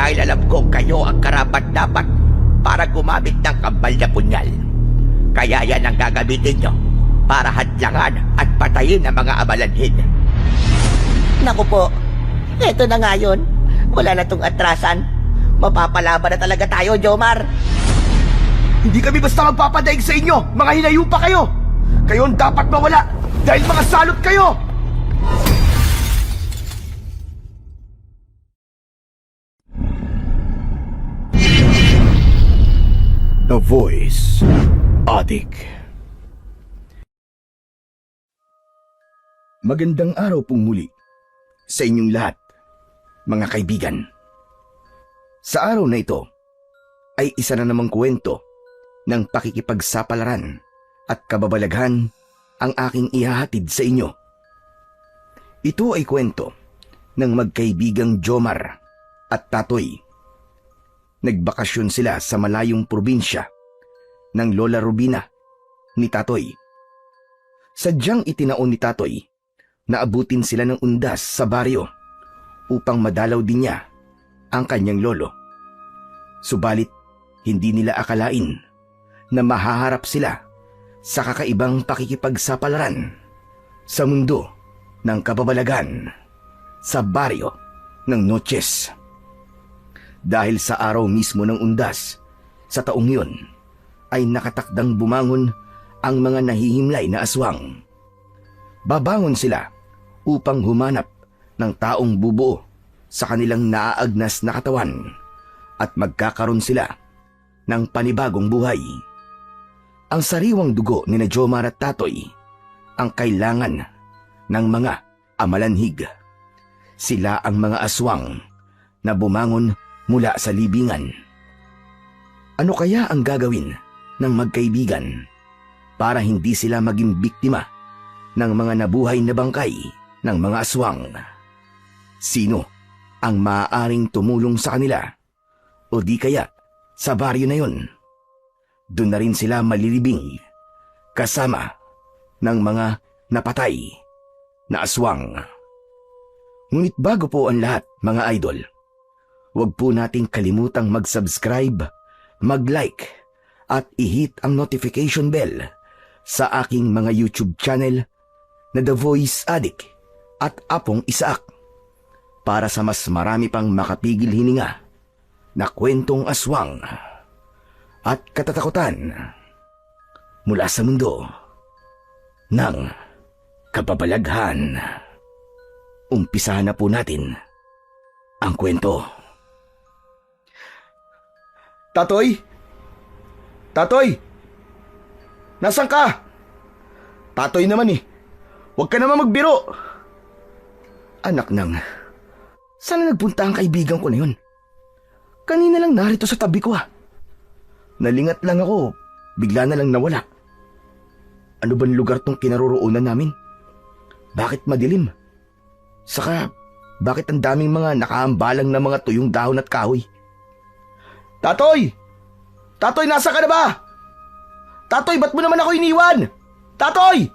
dahil alam kong kayo ang karapat-dapat para gumamit ng kambal na punyal. Kaya yan ang gagamitin nyo para hadlangan at patayin ang mga amalanhin. Naku po, eto na nga yun. Wala na tong atrasan. Mapapalaban na talaga tayo, Jomar. Hindi kami basta magpapadaig sa inyo, mga hinayupa kayo. Kayo ang dapat mawala dahil mga salot kayo. The Voice Addict. Magandang araw pong muli sa inyong lahat, mga kaibigan. Sa araw na ito ay isa na namang kwento ng pakikipagsapalaran at kababalaghan ang aking ihahatid sa inyo. Ito ay kwento ng magkaibigang Jomar at Tatoy. Nagbakasyon sila sa malayong probinsya ng Lola Rubina ni Tatoy. Sadyang itinaon ni Tatoy na abutin sila ng undas sa baryo upang madalaw din niya ang kanyang lolo. Subalit, hindi nila akalain na mahaharap sila sa kakaibang pakikipagsapalaran sa mundo ng kababalagan sa baryo ng Noches. Dahil sa araw mismo ng undas, sa taong yun, ay nakatakdang bumangon ang mga nahihimlay na aswang. Babangon sila upang humanap ng taong bubuo sa kanilang naaagnas na katawan at magkakaroon sila ng panibagong buhay. Ang sariwang dugo ni Jomar at Tatoy ang kailangan ng mga amalanhig. Sila ang mga aswang na bumangon mula sa libingan. Ano kaya ang gagawin ng magkaibigan para hindi sila maging biktima ng mga nabuhay na bangkay ng mga aswang? Sino ang maaaring tumulong sa kanila? O di kaya sa baryo na yun? Doon na rin sila malilibing kasama ng mga napatay na aswang. Ngunit bago po ang lahat, mga idol, huwag po nating kalimutang mag-subscribe, mag-like, at i-hit ang notification bell sa aking mga YouTube channel na The Voice Addict at Apong Isaak para sa mas marami pang makapigil hininga na kwentong aswang at katatakutan mula sa mundo ng kababalaghan. Umpisahan na po natin ang kwento. Tatoy? Tatoy? Nasaan ka? Tatoy naman eh. Huwag ka naman magbiro. Anak nang, saan nagpunta ang kaibigan ko na yun? Kanina lang narito sa tabi ko ah. Nalingat lang ako, bigla na lang nawala. Ano bang lugar tong kinaroroonan namin? Bakit madilim? Saka, bakit ang daming mga nakaambalang na mga tuyong dahon at kahoy? Tatoy! Tatoy, nasa ka na ba? Tatoy, ba't mo naman ako iniwan? Tatoy!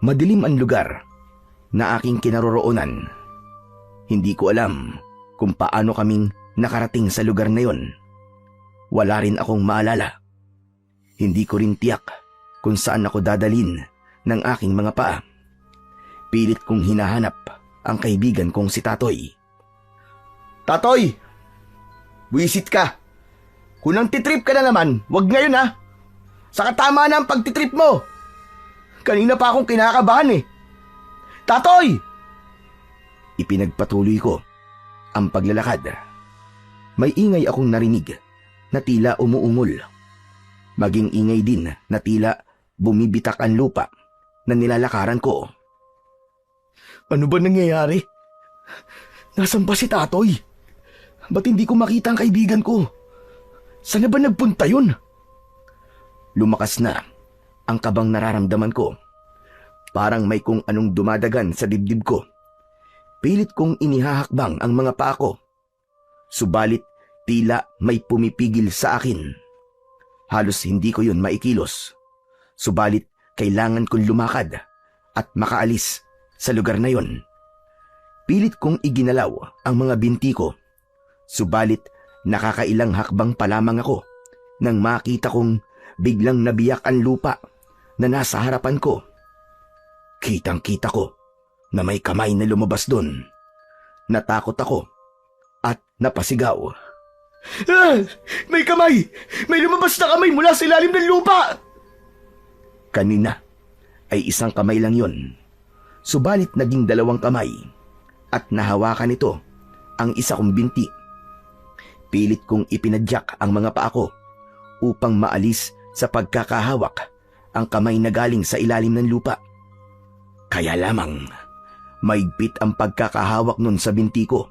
Madilim ang lugar na aking kinaroroonan. Hindi ko alam kung paano kaming nakarating sa lugar na yon. Wala rin akong maalala. Hindi ko rin tiyak kung saan ako dadalhin ng aking mga paa. Pilit kong hinahanap ang kaibigan kong si Tatoy. Tatoy! Buisit ka! Kung nang titrip ka na naman, wag ngayon ha! Saka tama na ang pagtitrip mo! Kanina pa akong kinakabahan eh! Tatoy! Ipinagpatuloy ko ang paglalakad. May ingay akong narinig na tila umuungol. Maging ingay din na tila bumibitak ang lupa na nilalakaran ko. Ano ba nangyayari? Nasaan ba si Tatoy? Ba't hindi ko makita ang kaibigan ko? Saan na ba nagpunta yun? Lumakas na ang kabang nararamdaman ko. Parang may kung anong dumadagan sa dibdib ko. Pilit kong inihahakbang ang mga paa ko. Subalit tila may pumipigil sa akin. Halos hindi ko yun maikilos. Subalit kailangan kong lumakad at makaalis sa lugar na yon. Pilit kong iginalaw ang mga binti ko Subalit nakakailang hakbang pa lamang ako nang makita kong biglang nabiyak ang lupa na nasa harapan ko. Kitang-kita ko na may kamay na lumabas doon. Natakot ako at napasigaw. Ah! May kamay! May lumabas na kamay mula sa ilalim ng lupa! Kanina ay isang kamay lang yon. Subalit naging 2 kamay at nahawakan nito ang isa kong binti. Pilit kong ipinadyak ang mga paa ko upang maalis sa pagkakahawak ang kamay na galing sa ilalim ng lupa. Kaya lamang, maigpit ang pagkakahawak nun sa binti ko.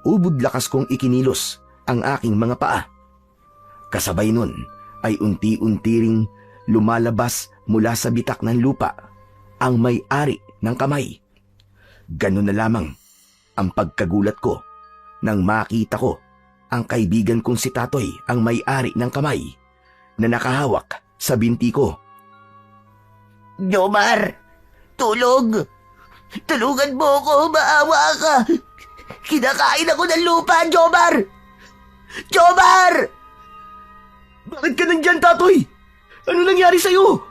Ubod lakas kong ikinilos ang aking mga paa. Kasabay nun ay unti-unti ring lumalabas mula sa bitak ng lupa ang may-ari ng kamay. Ganun na lamang ang pagkagulat ko nang makita ko ang kaibigan kong si Tatoy ang may-ari ng kamay na nakahawak sa binti ko. Jomar! Tulog! Tulungan mo ako! Maawa ka! Kinakain ako ng lupa, Jomar! Jomar! Bakit ka nandyan, Tatoy? Ano nangyari sa'yo?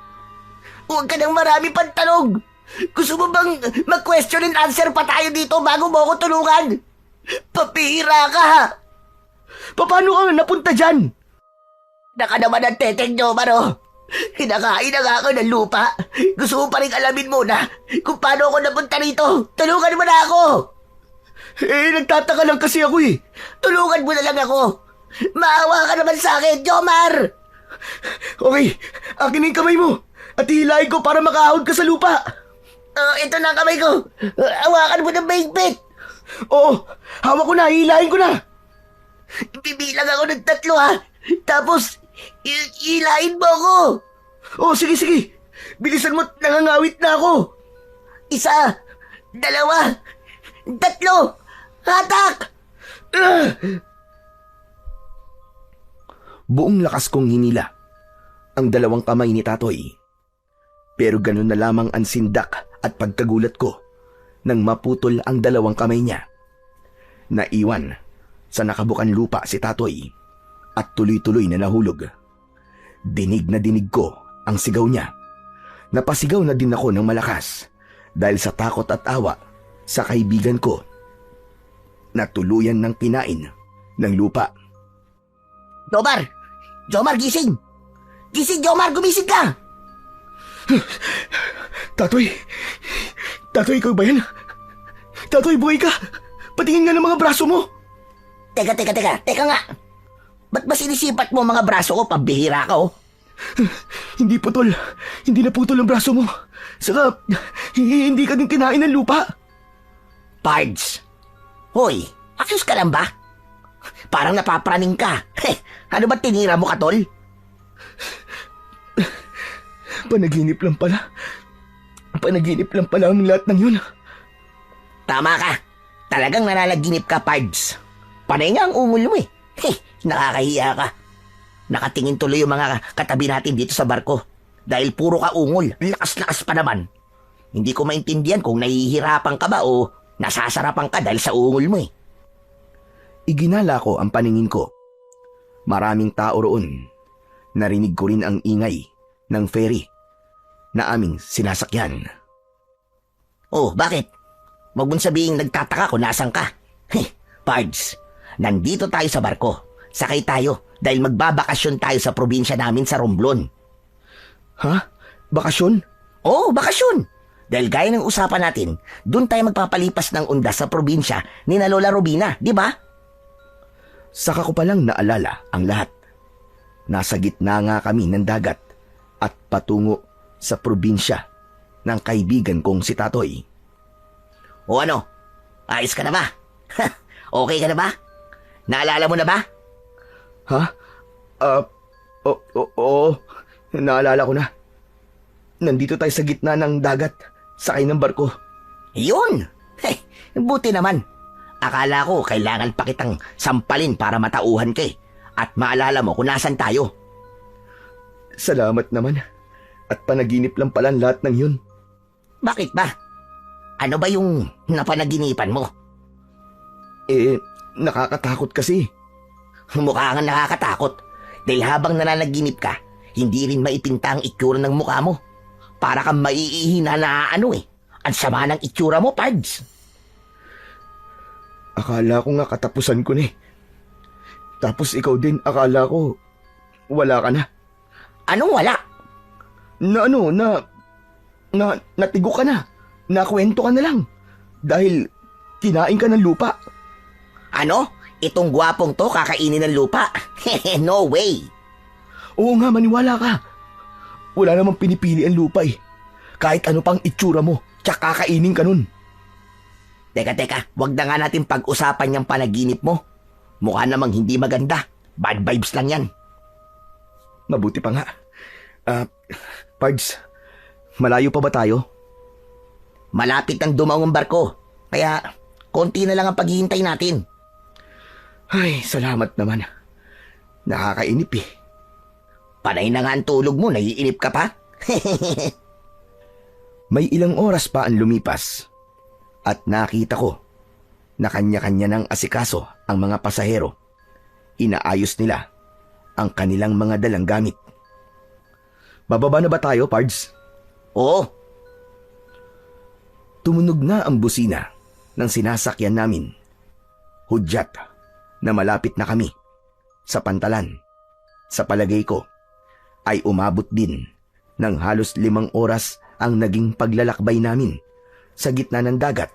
Huwag ka nang marami pantalog! Gusto mo bang mag-question and answer pa tayo dito bago mo ako tulungan? Papira ka! Paano ka napunta dyan? Naka naman ang teteng, Jomar, oh! Kinakain na nga ako ng lupa. Gusto mo pa rin alamin muna kung paano ako napunta rito. Tulungan mo na ako! Nagtataka lang kasi ako eh. Tulungan mo na lang ako. Maawa ka naman sa akin, Jomar! Okay, akin yung kamay mo at hihilahin ko para makahawag ka sa lupa. Ito na ang kamay ko. Hawakan mo ng mahigpit. Oo, hawak ko na, hihilahin ko na. Bibilang ako ng 3, ha? Tapos, hilahin mo ako. Oo, sige. Bilisan mo, nangangawit na ako. 1, 2, 3. Hatak! Buong lakas kong hinila ang 2 kamay ni Tatoy. Pero ganun na lamang ang sindak at pagkagulat ko nang maputol ang 2 kamay niya. Naiwan sa nakabukan lupa si Tatoy at tuloy-tuloy na nahulog. Dinig na dinig ko ang sigaw niya. Napasigaw na din ako ng malakas dahil sa takot at awa sa kaibigan ko na tuluyan ng kinain ng lupa. Jomar, gising! Gising, Jomar, gumising ka! Tatoy, ikaw ba yan? Tatoy, buhay ka! Patingin nga ng mga braso mo! Teka nga! Ba't ba sinisipat mo mga braso ko? Pambihira ka, oh! Hindi naputol ang braso mo. Saka, hindi ka din kinain ng lupa. Pards! Hoy, ayos ka lang ba? Parang napapraning ka. Ano ba tinira mo, Katol? Panaginip lang pala ang lahat ng yun. Tama ka. Talagang nananaginip ka, Pards. Panay nga ang ungol mo eh. Nakakahiya ka. Nakatingin tuloy yung mga katabi natin dito sa barko. Dahil puro ka ungol. Lakas-lakas pa naman. Hindi ko maintindihan kung nahihirapan ka ba o nasasarapan ka dahil sa ungol mo eh. Iginala ko ang paningin ko. Maraming tao roon. Narinig ko rin ang ingay ng ferry na aming sinasakyan. Oh, bakit? Wag mong sabihin nagtataka kung nasan ka. Pards, nandito tayo sa barko. Sakay tayo dahil magbabakasyon tayo sa probinsya namin sa Romblon. Ha? Bakasyon? Oo, bakasyon. Dahil gaya ng usapan natin, doon tayo magpapalipas ng undas sa probinsya ni na Lola Robina, di ba? Saka ko palang naalala ang lahat. Nasa gitna nga kami ng dagat at patungo sa probinsya ng kaibigan kong si Tatoy. O ano? Ayos ka na ba? Okay ka na ba? Naalala mo na ba? Ha? Oo. Naalala ko na. Nandito tayo sa gitna ng dagat, sakay ng barko. Yun! Buti naman. Akala ko kailangan pa kitang sampalin para matauhan ka eh. At maalala mo kung nasan tayo. Salamat naman. At panaginip lang pala lahat ng yun. Bakit ba? Ano ba yung napanaginipan mo? nakakatakot kasi. Mukha kang nakakatakot. Dahil habang nananaginip ka, hindi rin maipinta ang itsura ng mukha mo. Para kang maiihina na ano eh. Ang sama ng itsura mo, Pards. Akala ko nga katapusan ko na eh. Tapos ikaw din, akala ko wala ka na. Anong wala? Natigo ka na. Nakwento ka na lang. Dahil kinain ka ng lupa. Ano? Itong gwapong to kakainin ng lupa? No way! Oo nga, maniwala ka. Wala namang pinipili ang lupa eh. Kahit ano pang itsura mo, tsaka kakainin ka nun. Teka, wag na nga natin pag-usapan yung panaginip mo. Mukha namang hindi maganda. Bad vibes lang yan. Mabuti pa nga. Pards, malayo pa ba tayo? Malapit ang dumaong barko. Kaya, konti na lang ang paghihintay natin. Ay, salamat naman. Nakakainip eh. Panay na nga ang tulog mo, naiinip ka pa? May ilang oras pa ang lumipas at nakita ko na kanya-kanya ng asikaso ang mga pasahero. Inaayos nila ang kanilang mga dalang gamit. Bababa na ba tayo, Pards? Oo. Tumunog na ang busina ng sinasakyan namin. Hudyat na malapit na kami sa pantalan. Sa palagay ko ay umabot din ng halos 5 oras ang naging paglalakbay namin sa gitna ng dagat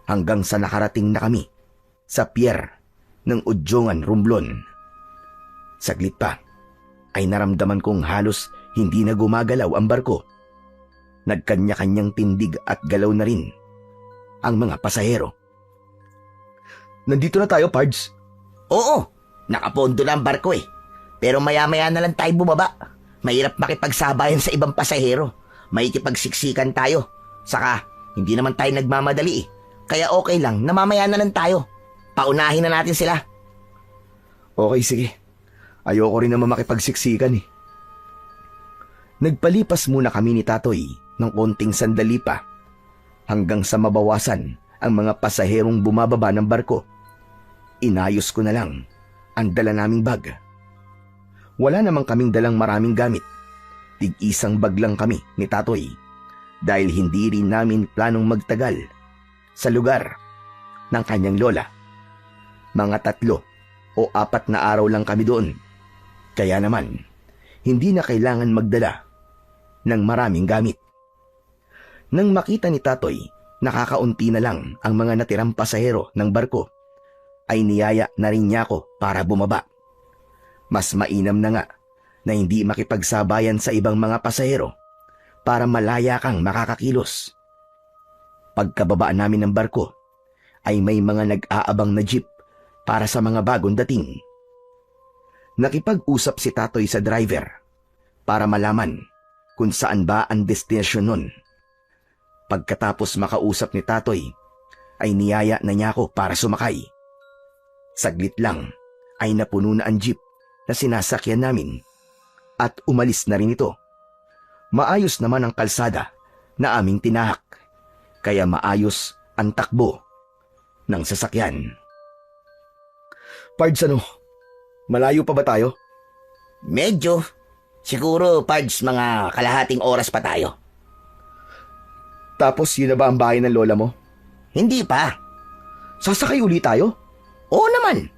hanggang sa nakarating na kami sa pier ng Udjongan, Romblon. Saglit pa ay naramdaman kong halos hindi na gumagalaw ang barko. Nagkanya-kanyang tindig at galaw na rin ang mga pasahero. Nandito na tayo, Pards. Oo, nakapondo na ang barko eh. Pero maya-maya na lang tayo bumaba. Mahirap makipagsabayan sa ibang pasahero. Makikipagsiksikan tayo. Saka, hindi naman tayo nagmamadali eh. Kaya okay lang, namamaya na lang tayo. Paunahin na natin sila. Okay, sige. Ayoko rin naman makipagsiksikan eh. Nagpalipas muna kami ni Tatoy ng konting sandali pa hanggang sa mabawasan ang mga pasaherong bumababa ng barko. Inayos ko na lang ang dala naming bag. Wala namang kaming dalang maraming gamit. Tig-isang bag lang kami ni Tatoy dahil hindi rin namin planong magtagal sa lugar ng kanyang lola. Mga 3 o 4 na araw lang kami doon. Kaya naman, hindi na kailangan magdala ng maraming gamit. Nang makita ni Tatoy nakakaunti na lang ang mga natirang pasahero ng barko, ay niyaya na rin niya ako para bumaba. Mas mainam na nga na hindi makipagsabayan sa ibang mga pasahero para malaya kang makakakilos. Pagkababa namin ng barko, ay may mga nag-aabang na jeep para sa mga bagong dating. Nakipag-usap si Tatoy sa driver para malaman kung saan ba ang destinasyon nun. Pagkatapos makausap ni Tatoy, ay niyaya na niya ako para sumakay. Saglit lang ay napuno na ang jeep na sinasakyan namin at umalis na rin ito. Maayos naman ang kalsada na aming tinahak, kaya maayos ang takbo ng sasakyan. Pards, malayo pa ba tayo? Medyo. Siguro, Pards, mga kalahating oras pa tayo. Tapos yun na ba ang bahay ng lola mo? Hindi pa. Sasakay uli tayo? Oo naman.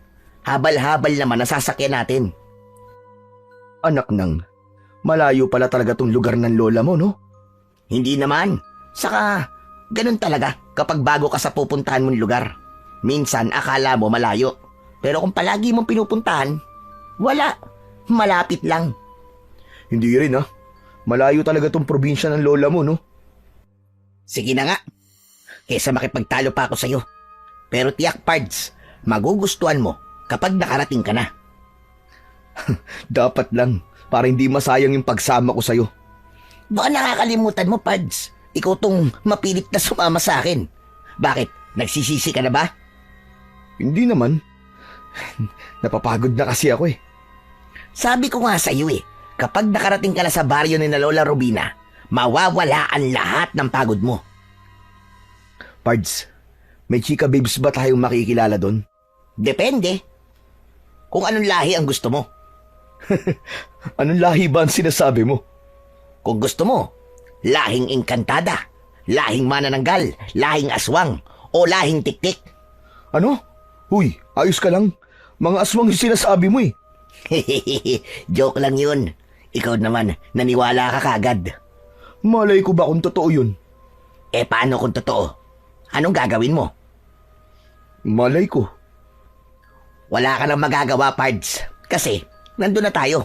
Habal-habal naman ang sasakyan natin. Anak nang, malayo pala talaga tong lugar ng lola mo, no? Hindi naman. Saka, ganun talaga kapag bago ka sa pupuntahan mong lugar. Minsan akala mo malayo. Pero kung palagi mong pinupuntahan, wala. Malapit lang. Hindi rin ha. Malayo talaga tong probinsya ng lola mo, no? Sige na nga. Kesa makipagtalo pa ako sa'yo. Pero tiyak, Pards, magugustuhan mo kapag nakarating ka na. Dapat lang, para hindi masayang yung pagsama ko sa'yo. Baka nakakalimutan mo, Pards. Ikaw tong mapilit na sumama sa akin. Bakit? Nagsisisi ka na ba? Hindi naman. Napapagod na kasi ako eh. Sabi ko nga sa'yo eh, kapag nakarating ka na sa baryo ni na Lola Rubina, mawawala ang lahat ng pagod mo. Pards, may chika babes ba tayong makikilala doon? Depende. Kung anong lahi ang gusto mo. Anong lahi ba ang sinasabi mo? Kung gusto mo, lahing engkantada, lahing manananggal, lahing aswang, o lahing tiktik. Ano? Huy, ayos ka lang. Mga aswang yung sinasabi mo eh. Joke lang yun. Ikaw naman, naniwala ka kagad. Malay ko ba kung totoo yun? Eh paano kung totoo? Anong gagawin mo? Malay ko. Wala ka nang magagawa, Pards. Kasi, nandun na tayo.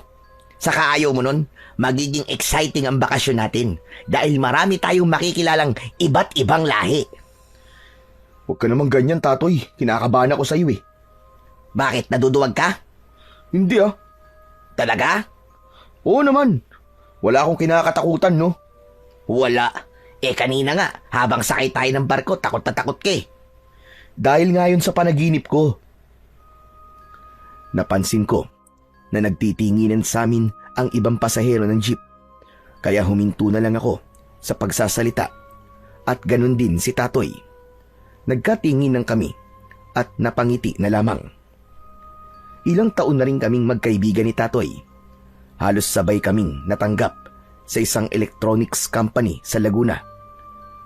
Saka ayaw mo nun, magiging exciting ang bakasyon natin dahil marami tayong makikilalang iba't ibang lahi. Huwag ka naman ganyan, Tatoy. Kinakabahan ako sa iyo eh. Bakit, naduduwag ka? Hindi ah. Talaga? Oo naman. Wala akong kinakatakutan, no? Wala. Eh kanina nga, habang sakay tayo ng barko, takot na takot ka eh. Dahil nga yun sa panaginip ko. Napansin ko na nagtitinginan sa amin ang ibang pasahero ng jeep. Kaya huminto na lang ako sa pagsasalita. At ganun din si Tatoy. Nagkatinginan kami at napangiti na lamang. Ilang taon na rin kaming magkaibigan ni Tatoy. Halos sabay kaming natanggap sa isang electronics company sa Laguna.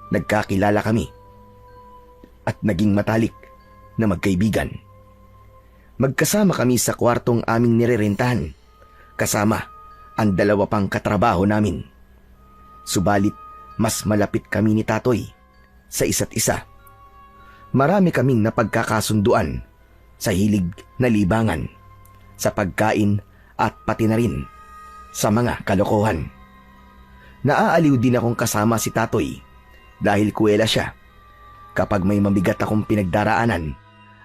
Nagkakilala kami at naging matalik na magkaibigan. Magkasama kami sa kwartong aming nirerentahan, kasama ang dalawa pang katrabaho namin. Subalit, mas malapit kami ni Tatoy sa isa't isa. Marami kaming napagkakasunduan sa hilig na libangan, sa pagkain at pati na rin sa mga kalokohan. Naaaliw din akong kasama si Tatoy dahil kuwela siya. Kapag may mabigat akong pinagdaraanan,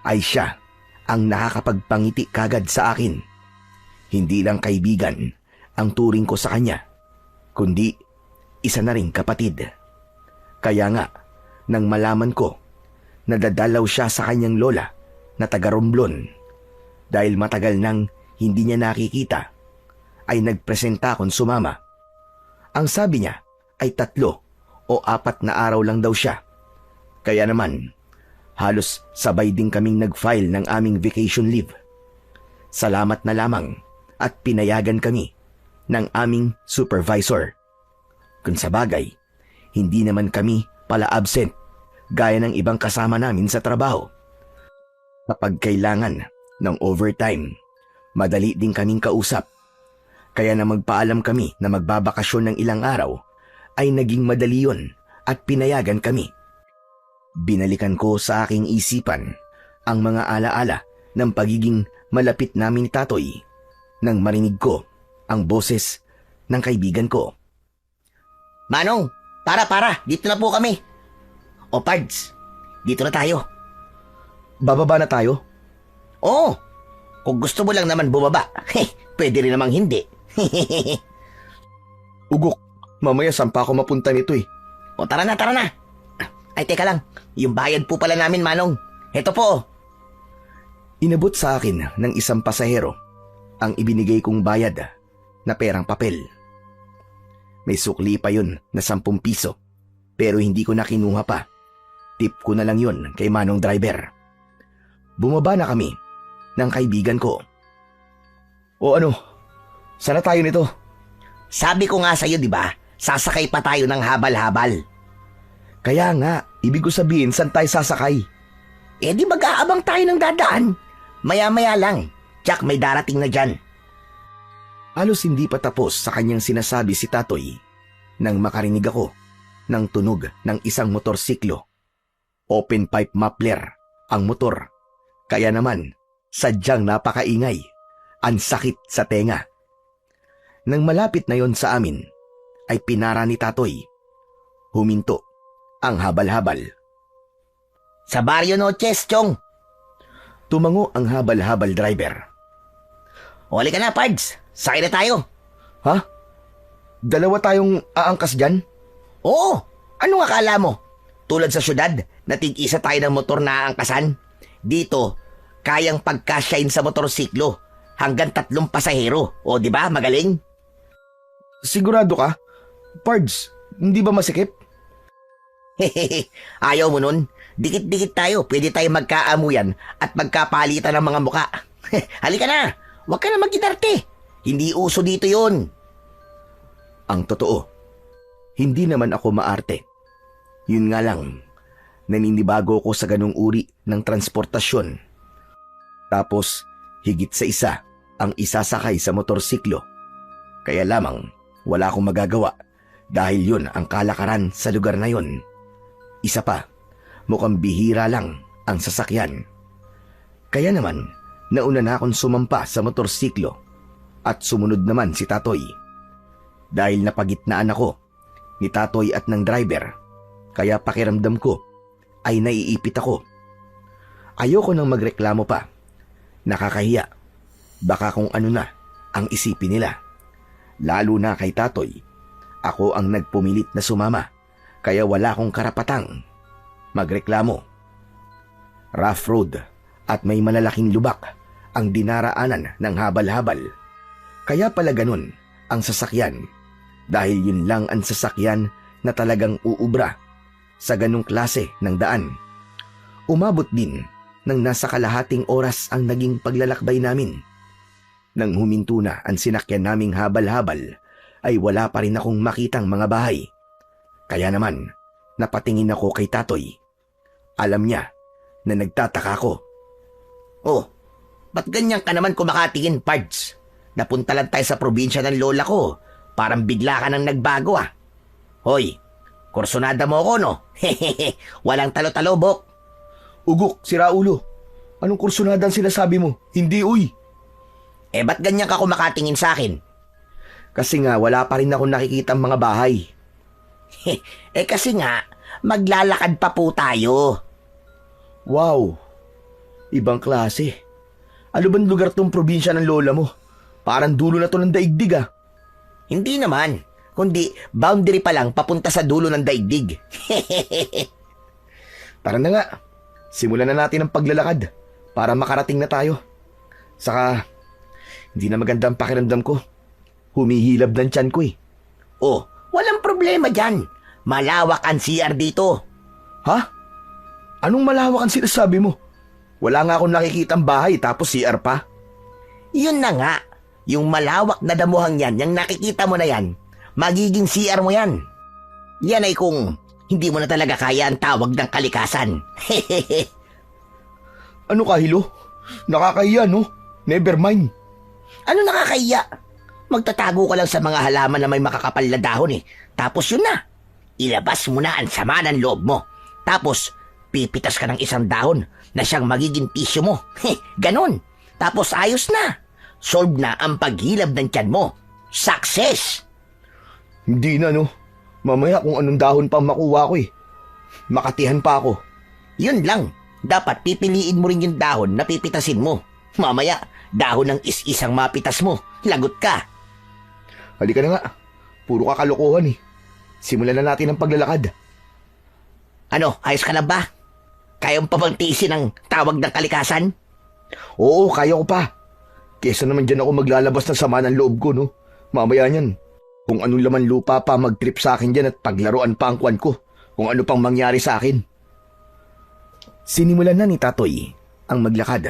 ay siya ang nakakapagpangiti kagad sa akin. Hindi lang kaibigan ang turing ko sa kanya, kundi isa na ring kapatid. Kaya nga, nang malaman ko, nadadalaw siya sa kanyang lola na taga Romblon, dahil matagal nang hindi niya nakikita, ay nagpresenta akong sumama. Ang sabi niya ay 3 o 4 na araw lang daw siya. Kaya naman, halos sabay din kaming nag-file ng aming vacation leave. Salamat na lamang at pinayagan kami ng aming supervisor. Kung sa bagay, hindi naman kami pala absent gaya ng ibang kasama namin sa trabaho. Kapag kailangan ng overtime, madali din kaming kausap. Kaya na magpaalam kami na magbabakasyon ng ilang araw, ay naging madali yun at pinayagan kami. Binalikan ko sa aking isipan ang mga alaala ng pagiging malapit namin ni Tatoy nang marinig ko ang boses ng kaibigan ko. Manong, para, dito na po kami. O Pards, dito na tayo. Bababa na tayo? Oo, kung gusto mo lang naman bumaba, pwede rin namang hindi. Ugok, mamaya saan pa ako mapunta nito eh. O tara na. Ay teka lang, yung bayad po pala namin, Manong. Heto po. Inabot sa akin ng isang pasahero ang ibinigay kong bayad na perang papel. May sukli pa yun na 10 piso, pero hindi ko na kinuha pa. Tip ko na lang yun kay Manong driver. Bumaba na kami ng kaibigan ko. O ano, sana tayo nito? Sabi ko nga sa'yo, di ba? Sasakay pa tayo ng habal-habal. Kaya nga, ibig ko sabihin saan tayo sasakay? Eh di mag-aabang tayo ng dadaan. Maya-maya lang. Tsak, may darating na dyan. Halos hindi pa tapos sa kanyang sinasabi si Tatoy nang makarinig ako ng tunog ng isang motorsiklo. Open pipe muffler ang motor. Kaya naman, sadyang napakaingay. Ang sakit sa tenga. Nang malapit na yon sa amin, ay pinara ni Tatoy. Huminto ang habal-habal. Sa Barrio Noches, Chong. Tumango ang habal-habal driver. Huli ka na, Pards. Sakay na tayo. Ha? Dalawa tayong aangkas dyan? Oo. Anong akala mo? Tulad sa syudad, na tig-isa tayo ng motor na aangkasan. Dito, kayang pagkasyain sa motorsiklo hanggang 3 pasahero. O di ba, magaling? Sigurado ka? Pards, hindi ba masikip? Ayaw mo nun? Dikit-dikit tayo, pwede tayo magkaamuyan at magkapalitan ng mga muka. Halika na, huwag ka na magkinarte. Hindi uso dito yun. Ang totoo, hindi naman ako maarte. Yun nga lang, naninibago ko sa ganung uri ng transportasyon. Tapos, higit sa isa, ang isasakay sa motorsiklo. Kaya lamang, wala akong magagawa dahil yun ang kalakaran sa lugar na yun. Isa pa, mukhang bihira lang ang sasakyan. Kaya naman, nauna na akong sumampa sa motorsiklo at sumunod naman si Tatoy. Dahil napagitnaan ako ni Tatoy at ng driver, kaya pakiramdam ko ay naiipit ako. Ayoko nang magreklamo pa. Nakakahiya. Baka kung ano na ang isipin nila. Lalo na kay Tatoy. Ako ang nagpumilit na sumama, kaya wala akong karapatang magreklamo. Rough road at may malalaking lubak ang dinaraanan ng habal-habal. Kaya pala ganun ang sasakyan, dahil yun lang ang sasakyan na talagang uubra sa ganung klase ng daan. Umabot din ng nasa kalahating oras ang naging paglalakbay namin. Nang huminto na ang sinakyan naming habal-habal, ay wala pa rin akong makitang mga bahay. Kaya naman, napatingin ako kay Tatoy. Alam niya na nagtataka ko. Oh, ba't ganyan ka naman kumakatingin, Pards? Napunta lang tayo sa probinsya ng lola ko. Parang bigla ka nang nagbago ah. Hoy, kursonada mo ako no? Hehehe, walang talo-talo, Bok. Ugok, siraulo. Anong kursonada ang sinasabi mo? Hindi, uy. Eh, ba't ganyan ka kumakatingin sa akin? Kasi nga, wala pa rin akong nakikitang mga bahay. Eh, kasi nga, maglalakad pa po tayo. Wow, ibang klase. Ano bang lugar tong probinsya ng lola mo? Parang dulo na to ng daigdig ah. Hindi naman, kundi boundary pa lang papunta sa dulo ng daigdig. Tara na nga, simulan na natin ang paglalakad para makarating na tayo. Saka, hindi na maganda ang pakiramdam ko. Humihilab ng tiyan ko eh. Oh, walang problema dyan. Malawak ang CR dito. Ha? Anong malawak ang sinasabi mo? Wala nga akong nakikitang bahay tapos CR pa. Yun na nga, yung malawak na damuhang yan, yung nakikita mo na yan, magiging CR mo yan. Yan ay kung hindi mo na talaga kaya ang tawag ng kalikasan. Ano kahilo? Nakakahiya no? Never mind. Ano nakakahiya? Magtatago ka lang sa mga halaman na may makakapal na dahon eh. Tapos yun na. Ilabas mo na ang sama ng loob mo. Tapos, pipitas ka ng isang dahon na siyang magiging tissue mo. Ganon. Tapos ayos na. Solve na ang paghilab ng tiyan mo. Success! Hindi na no. Mamaya kung anong dahon pa makuha ko eh. Makatihan pa ako. Yun lang. Dapat pipiliin mo rin yung dahon na pipitasin mo. Mamaya, dahon ng is-isang mapitas mo. Lagot ka. Halika na nga. Puro ka kalokohan eh. Simulan na natin ang paglalakad. Ano, ayos ka na ba? Kaya mo pa bang tiisin ang tawag ng kalikasan? Oo, kaya ko pa. Kesa naman dyan ako maglalabas ng sama ng loob ko, no? Mamaya niyan, kung anong laman lupa pa mag-trip sa akin dyan at paglaruan pa ang kwan ko, kung ano pang mangyari sa akin. Sinimulan na ni Tatoy ang maglakad.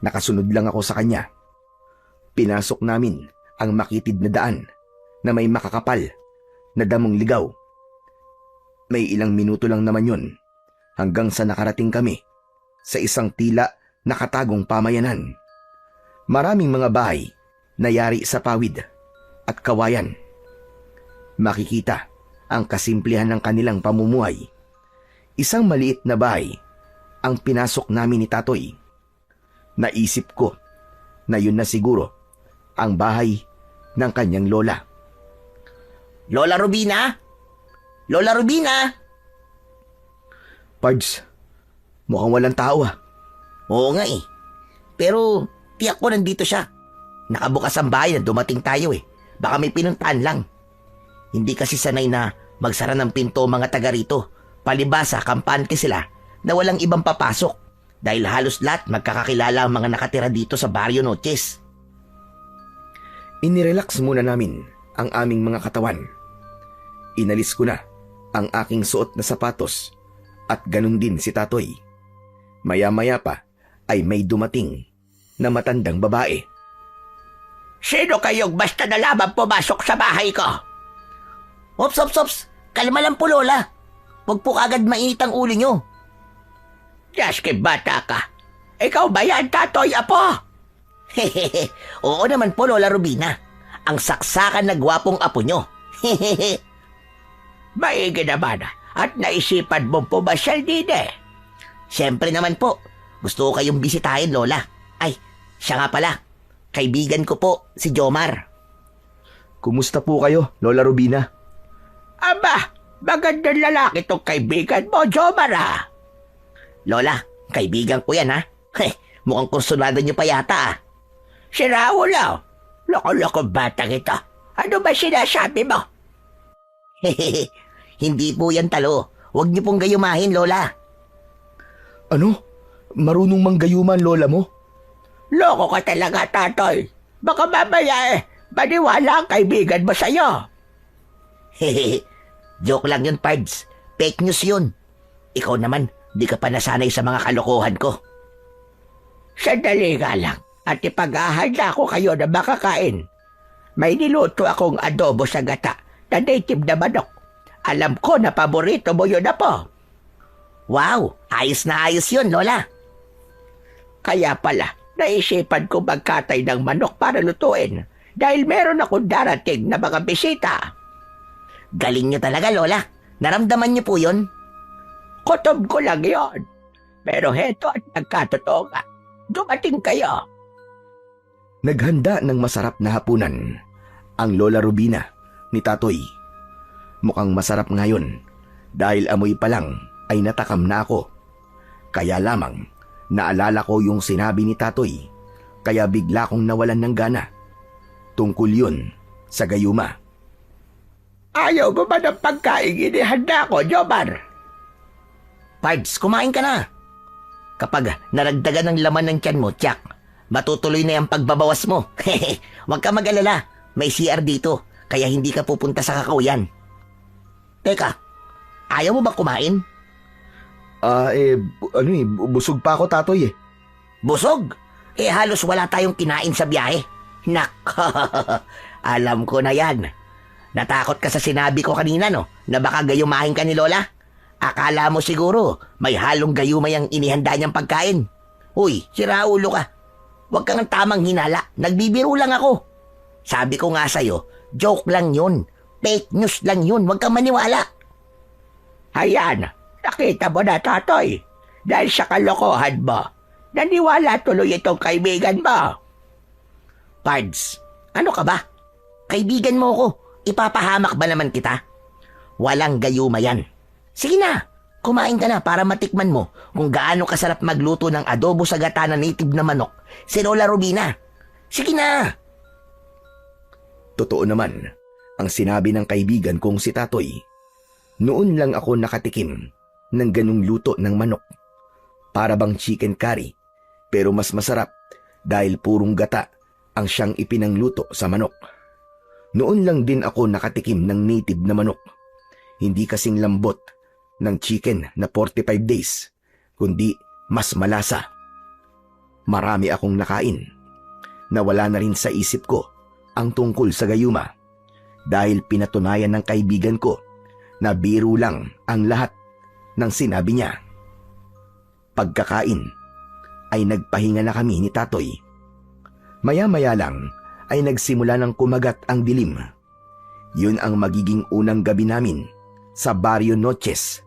Nakasunod lang ako sa kanya. Pinasok namin ang makitid na daan na may makakapal na damong ligaw. May ilang minuto lang naman yun hanggang sa nakarating kami sa isang tila nakatagong pamayanan. Maraming mga bahay na yari sa pawid at kawayan. Makikita ang kasimplihan ng kanilang pamumuhay. Isang maliit na bahay ang pinasok namin ni Tatoy. Naisip ko na yun na siguro ang bahay ng kanyang lola. Lola Rubina? Lola Rubina? Pards, mukhang walang tao ah. Oo nga eh. Pero tiyak ko nandito siya. Nakabukas ang bahay na dumating tayo eh. Baka may pinuntahan lang. Hindi kasi sanay na magsara ng pinto mga taga rito. Palibasa, kampante sila na walang ibang papasok. Dahil halos lahat magkakakilala ang mga nakatira dito sa Barrio Noches. Inirelax muna namin ang aming mga katawan. Inalis ko na ang aking suot na sapatos At ganun din si Tatoy. Maya-maya pa ay may dumating na matandang babae. Sino kayong basta na lamang pumasok sa bahay ko? Ops, ops, ops. Kalma lang po, Lola. Huwag po kagad mainit ang ulo nyo. Yaski, bata ka. Ikaw ba yan, Tatoy, apo? Hehehe. Oo naman po, Lola Rubina. Ang saksakan na gwapong apo nyo. Hehehe. Maigi naman at naisipan mong pumasyal din eh. Siyempre naman po. Gusto ko kayong bisitahin, Lola. Ay, siya nga pala. Kaibigan ko po, si Jomar. Kumusta po kayo, Lola Rubina? Aba, magandang lalaki tong kaibigan mo, Jomar ha. Lola, kaibigan ko yan ha. Mukhang kursunado nyo pa yata ah. Si Raul ah. Loko-loko batang ito. Ano ba sinasabi mo? Hehehe. Hindi po yan talo. Huwag niyo pong gayumahin, Lola. Ano? Marunong manggayuman, Lola mo? Loko ka talaga, Tatoy. Baka mamaya maniwala ang kaibigan mo sa'yo. Hehehe. Joke lang yun, Pards. Fake news yun. Ikaw naman, di ka pa nasanay sa mga kalokohan ko. Sandali nga lang at ipag-ahanda ko kayo na makakain. May niluto akong adobo sa gata na native na manok. Alam ko na paborito mo yun na po. Wow, ayos na ayos yun, Lola. Kaya pala, naisipan ko magkatay ng manok para lutuin dahil meron akong darating na mga bisita. Galing nyo talaga, Lola. Naramdaman nyo po yun? Kutob ko lang yon. Pero heto at nagkatotoo nga. Dumating kayo. Naghanda ng masarap na hapunan ang Lola Rubina ni Tatoy. Mukhang masarap ngayon dahil amoy pa lang ay natakam na ako. Kaya lamang naalala ko yung sinabi ni Tatoy kaya bigla kong nawalan ng gana. Tungkol yun sa gayuma. Ayaw mo ba ng pagkain inihanda ko, Jomar? Pards, kumain ka na. Kapag naragdagan ng laman ng tiyan mo, tiyak, matutuloy na yung pagbabawas mo. Huwag ka mag-alala, may CR dito, kaya hindi ka pupunta sa kakauyan. Teka, ayaw mo ba kumain? Busog pa ako, Tatoy eh. Busog? Halos wala tayong kinain sa biyahe. Nak, alam ko na yan. Natakot ka sa sinabi ko kanina, no? Na baka gayumahin ka ni Lola? Akala mo siguro may halong gayumay ang inihanda niyang pagkain. Uy, sira ulo ka. Huwag kang tamang hinala. Nagbibiro lang ako. Sabi ko nga sa'yo, joke lang yun. Fake news lang yun. Huwag kang maniwala. Ayan, nakita mo na, Tatoy. Dahil sa kalokohan mo, naniwala tuloy itong kaibigan mo. Pards, ano ka ba? Kaibigan mo ko. Ipapahamak ba naman kita? Walang gayuma yan. Sige na, kumain ka na para matikman mo kung gaano kasarap magluto ng adobo sa gata na native na manok si Lola Rubina. Sige na! Totoo naman ang sinabi ng kaibigan kong si Tatoy. Noon lang ako nakatikim ng ganung luto ng manok. Para bang chicken curry, pero mas masarap dahil purong gata ang siyang ipinangluto sa manok. Noon lang din ako nakatikim ng native na manok. Hindi kasing lambot ng chicken na 45 days, kundi mas malasa. Marami akong nakain. Nawala na rin sa isip ko ang tungkol sa gayuma dahil pinatunayan ng kaibigan ko na biro lang ang lahat ng sinabi niya. Pagkakain ay nagpahinga na kami ni Tatoy. Maya-maya lang ay nagsimula ng kumagat ang dilim. Yun ang magiging unang gabi namin sa Barrio Noches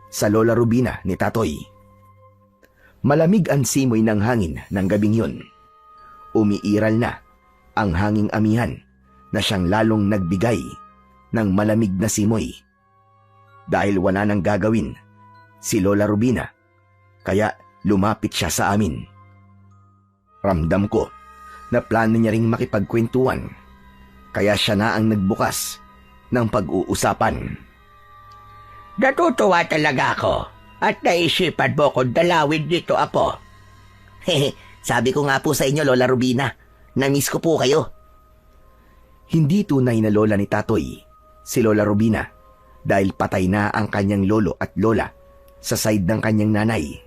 sa Lola Rubina ni Tatoy. Malamig ang simoy ng hangin ng gabing yun. Umiiral na ang hanging amihan na siyang lalong nagbigay ng malamig na simoy. Dahil wala nang gagawin si Lola Rubina, kaya lumapit siya sa amin. Ramdam ko na plano niya ring makipagkwentuhan, kaya siya na ang nagbukas ng pag-uusapan. Natutuwa talaga ako at naisipan mo kong dalawin dito, apo. Sabi ko nga po sa inyo, Lola Rubina, na-miss ko po kayo. Hindi tunay na lola ni Tatoy si Lola Rubina dahil patay na ang kanyang lolo at lola sa side ng kanyang nanay.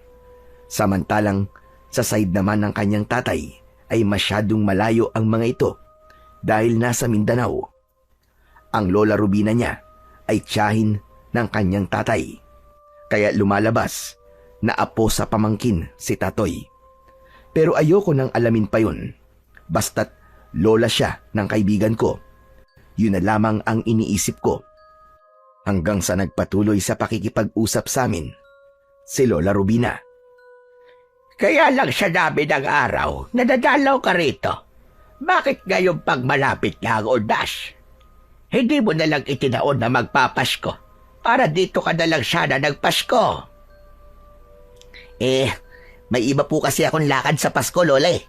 Samantalang sa side naman ng kanyang tatay ay masyadong malayo ang mga ito dahil nasa Mindanao. Ang Lola Rubina niya ay tiyahin ng kanyang tatay, kaya lumalabas na apo sa pamangkin si Tatoy. Pero ayoko nang alamin pa yun, basta't lola siya ng kaibigan ko. Yun na lamang ang iniisip ko. Hanggang sa nagpatuloy sa pakikipag-usap sa amin si Lola Rubina. Kaya lang sa dami ng araw, nadadalaw ka rito. Bakit ngayon pag malapit na ang undas? Hindi mo na lang itinaon na magpapasko para dito ka na lang sana nagpasko. May iba po kasi akong lakad sa Pasko, Lola eh.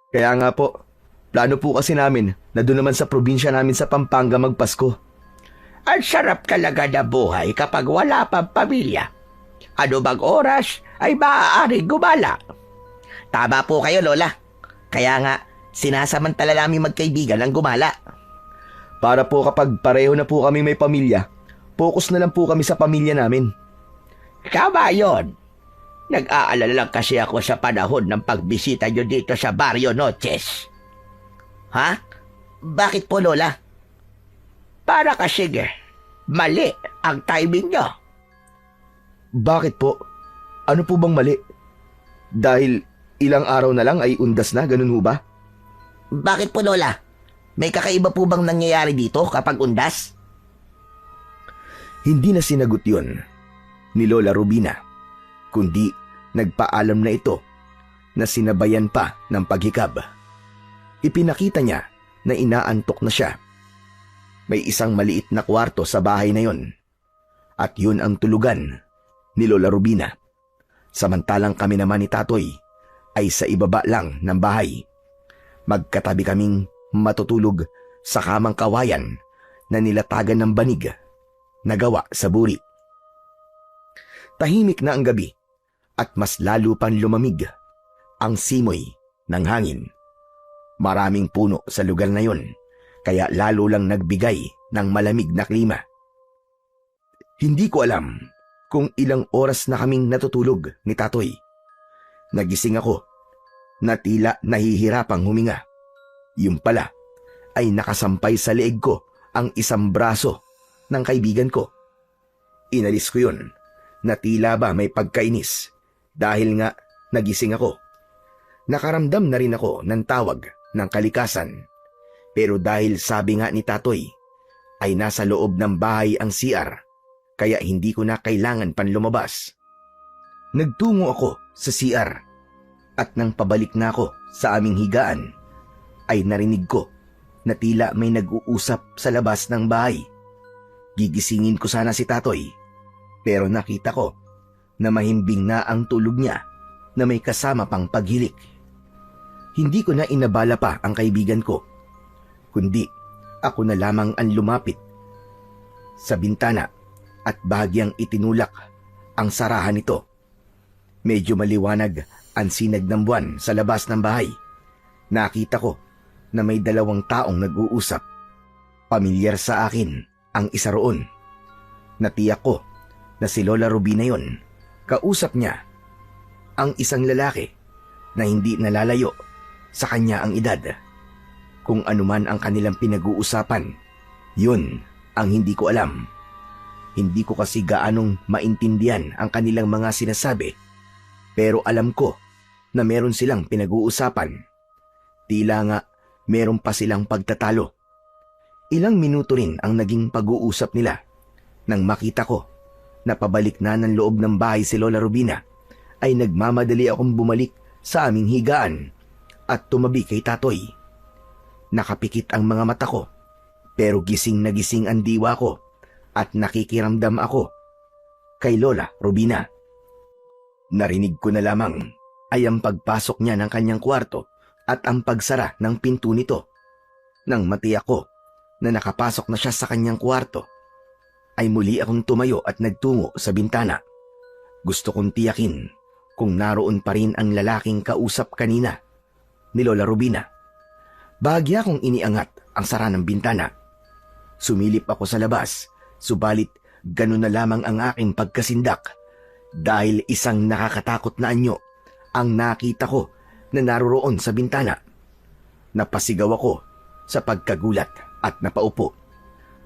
Kaya nga po, plano po kasi namin na doon naman sa probinsya namin sa Pampanga magpasko. Ang sarap talaga na buhay kapag wala pang pamilya. Ano bang oras ay maaaring gumala. Tama po kayo, Lola. Kaya nga, sinasamantala namin magkaibigan ang gumala. Para po kapag pareho na po kami may pamilya, focus na lang po kami sa pamilya namin. Tama yun. Nag-aalala lang kasi ako sa panahon ng pagbisita nyo dito sa Barrio Noches. Ha? Bakit po, Lola? Para kasi mali ang timing nyo. Bakit po? Ano po bang mali? Dahil ilang araw na lang ay undas na, ganun ho ba? Bakit po, Lola? May kakaiba po bang nangyayari dito kapag undas? Hindi na sinagot yun ni Lola Rubina, kundi nagpaalam na ito na sinabayan pa ng paghikab. Ipinakita niya na inaantok na siya. May isang maliit na kwarto sa bahay na yon, at yun ang tulugan ni Lola Rubina. Samantalang kami naman ni Tatoy ay sa ibaba lang ng bahay. Magkatabi kaming matutulog sa kamang kawayan na nilatagan ng banig na gawa sa buri. Tahimik na ang gabi at mas lalo pang lumamig ang simoy ng hangin. Maraming puno sa lugar na yon, kaya lalo lang nagbigay ng malamig na klima. Hindi ko alam kung ilang oras na kaming natutulog ni Tatoy. Nagising ako na tila nahihirapang huminga. Yung pala ay nakasampay sa leeg ko ang isang braso ng kaibigan ko. Inalis ko yun na tila ba may pagkainis dahil nga nagising ako. Nakaramdam na rin ako ng tawag ng kalikasan. Pero dahil sabi nga ni Tatoy ay nasa loob ng bahay ang CR, kaya hindi ko na kailangan pan lumabas. Nagtungo ako sa CR at nang pabalik na ako sa aming higaan ay narinig ko na tila may nag-uusap sa labas ng bahay. Gigisingin ko sana si Tatoy, pero nakita ko na mahimbing na ang tulog niya na may kasama pang paghilik. Hindi ko na inabala pa ang kaibigan ko, kundi ako na lamang ang lumapit sa bintana at bahagyang itinulak ang sarahan nito. Medyo maliwanag ang sinag ng buwan sa labas ng bahay. Nakita ko na may dalawang taong nag-uusap. Pamilyar sa akin ang isa roon. Natiyak ko na si Lola Rubina yon. Kausap niya ang isang lalaki na hindi nalalayo sa kanya ang edad. Kung anuman ang kanilang pinag-uusapan, yun ang hindi ko alam. Hindi ko kasi gaanong maintindihan ang kanilang mga sinasabi, pero alam ko na meron silang pinag-uusapan. Tila nga meron pa silang pagtatalo. Ilang minuto rin ang naging pag-uusap nila nang makita ko na pabalik na ng loob ng bahay si Lola Rubina, ay nagmamadali akong bumalik sa aming higaan at tumabi kay Tatoy. Nakapikit ang mga mata ko, pero gising na gising ang diwa ko at nakikiramdam ako kay Lola Rubina. Narinig ko na lamang ay ang pagpasok niya ng kanyang kwarto at ang pagsara ng pinto nito. Nang matiyak ko na nakapasok na siya sa kanyang kwarto, ay muli akong tumayo at nagtungo sa bintana. Gusto kong tiyakin kung naroon pa rin ang lalaking kausap kanina ni Lola Rubina. Bahagya kong iniangat ang sara ng bintana. Sumilip ako sa labas, subalit ganun na lamang ang aking pagkasindak dahil isang nakakatakot na anyo ang nakita ko na naroroon sa bintana. Napasigaw ako sa pagkagulat at napaupo.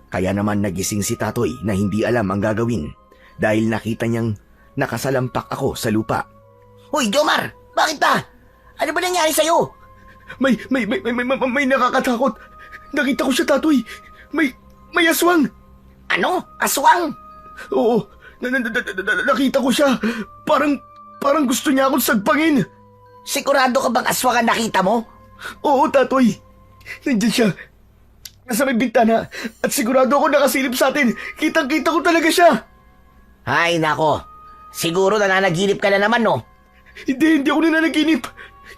Kaya naman nagising si Tatoy na hindi alam ang gagawin dahil nakita niyang nakasalampak ako sa lupa. Hoy, Jomar! Bakit ba? Ano ba nangyari sa'yo? May nakakatakot. Nakita ko siya, Tatoy. May aswang. Ano? Aswang? Oo, nakita ko siya. Parang gusto niya akong sagpangin. Sigurado ka bang aswang ang nakita mo? Oo, Tatoy. Nandiyan siya. Nasa may bintana. At sigurado ako nakasilip sa atin. Kitang-kita ko talaga siya. Ay, nako. Siguro nananaginip ka na naman, no? Hindi ako nananaginip.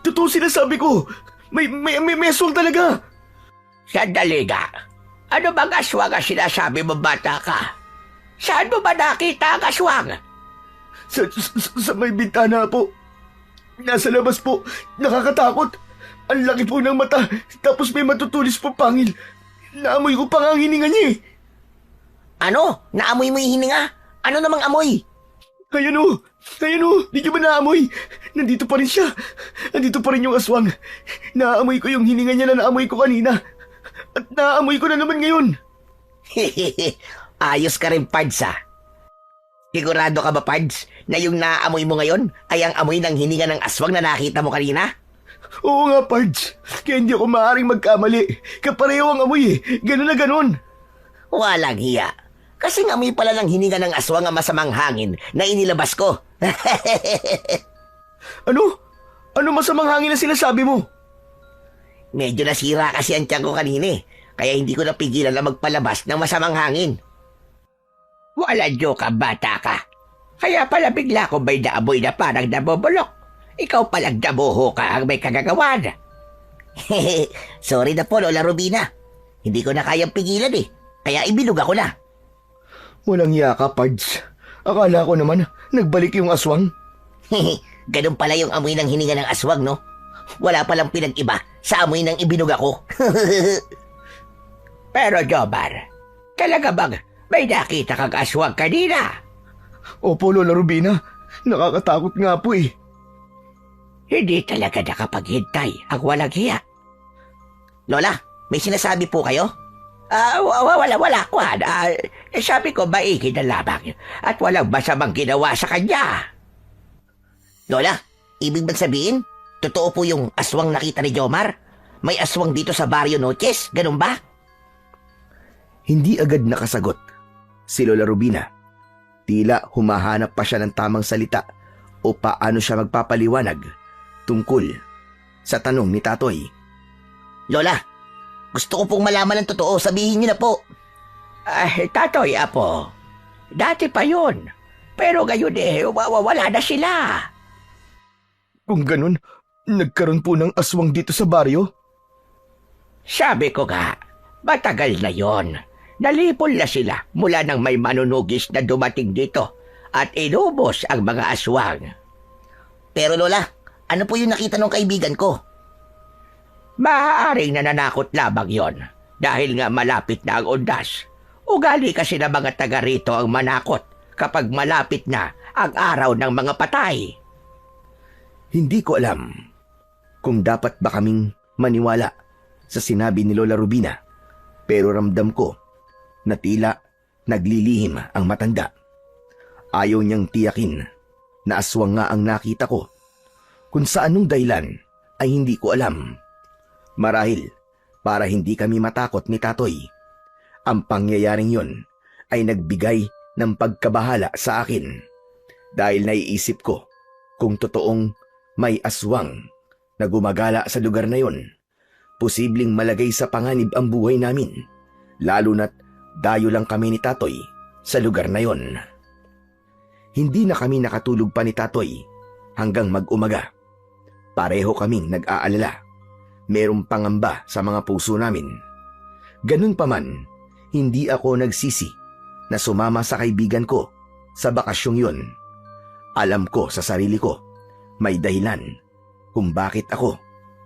Totoo sinasabi ko. May aswang talaga. Sandali nga. Ano bang aswang ang sinasabi mo, bata ka? Saan mo ba nakita ang aswang? Sa may bintana po. Nasa labas po. Nakakatakot. Ang laki po ng mata. Tapos may matutulis po pangil. Naamoy ko pa nga ang hininga niya eh. Ano? Naamoy mo yung hininga? Ano namang amoy? Ayan o. Di niyo ba naamoy? Nandito pa rin siya. Nandito pa rin yung aswang. Naamoy ko yung hininga niya na naamoy ko kanina. At naamoy ko na naman ngayon. Ayos ka rin, Pads, ah. Sigurado ka ba, Pads, na yung naamoy mo ngayon ay ang amoy ng hininga ng aswang na nakita mo kanina? Oo nga, Pards. Kaya hindi ako maaaring magkamali. Kapareho ang amoy eh. Ganun na ganun. Walang hiya. Kasing amoy pala ng hininga ng aswang ang masamang hangin na inilabas ko. Ano? Ano masamang hangin na sinasabi mo? Medyo nasira kasi ang tiyan ko kanina eh. Kaya hindi ko napigilan na magpalabas ng masamang hangin. Wala joke ka, bata ka. Kaya pala bigla ko may naamoy na parang nabubulok. Ikaw palang damuho ka ang may kagagawan. Sorry na po, Lola Rubina. Hindi ko na kayang pigilan eh. Kaya ibilog ako na. Walang yaka, Pards. Akala ko naman, nagbalik yung aswang. Ganun pala yung amoy ng hininga ng aswang, no? Wala palang pinag-iba sa amoy ng ibinog ako. Pero Jomar, talaga bang may nakita kang aswang kanina? Opo, Lola Rubina. Nakakatakot nga po eh. Hindi talaga nakapaghintay ang walang hiya. Lola, may sinasabi po kayo? Wala, Kwan. Sabi ko, maigi na lamang at walang masamang ginawa sa kanya. Lola, ibig bang sabihin, totoo po yung aswang nakita ni Jomar? May aswang dito sa Barrio Noches, ganun ba? Hindi agad nakasagot si Lola Rubina. Tila humahanap pa siya ng tamang salita o paano siya magpapaliwanag tungkol sa tanong ni Tatoy. Lola, gusto ko pong malaman ng totoo. Sabihin niyo na po. Tatoy, apo. Dati pa yun. Pero ngayon wala na sila. Kung ganun, nagkaroon po ng aswang dito sa baryo? Sabi ko nga, matagal na yon. Nalipol na sila mula nang may manunugis na dumating dito at inubos ang mga aswang. Pero Lola, ano po yung nakita ng kaibigan ko? Maaaring nananakot lamang yon dahil nga malapit na ang undas. Ugali kasi ng mga taga rito ang manakot kapag malapit na ang araw ng mga patay. Hindi ko alam kung dapat ba kaming maniwala sa sinabi ni Lola Rubina, pero ramdam ko na tila naglilihim ang matanda. Ayaw niyang tiyakin na aswang nga ang nakita ko. Kung sa anong dahilan ay hindi ko alam. Marahil para hindi kami matakot ni Tatoy. Ang pangyayaring yon ay nagbigay ng pagkabahala sa akin dahil naiisip ko kung totoong may aswang na gumagala sa lugar na yon, posibleng malagay sa panganib ang buhay namin, lalo na't dayo lang kami ni Tatoy sa lugar na yon. Hindi na kami nakatulog pa ni Tatoy hanggang mag-umaga. Pareho kaming nag-aalala. Merong pangamba sa mga puso namin. Ganun pa man, hindi ako nagsisi na sumama sa kaibigan ko sa bakasyong yon. Alam ko sa sarili ko, may dahilan kung bakit ako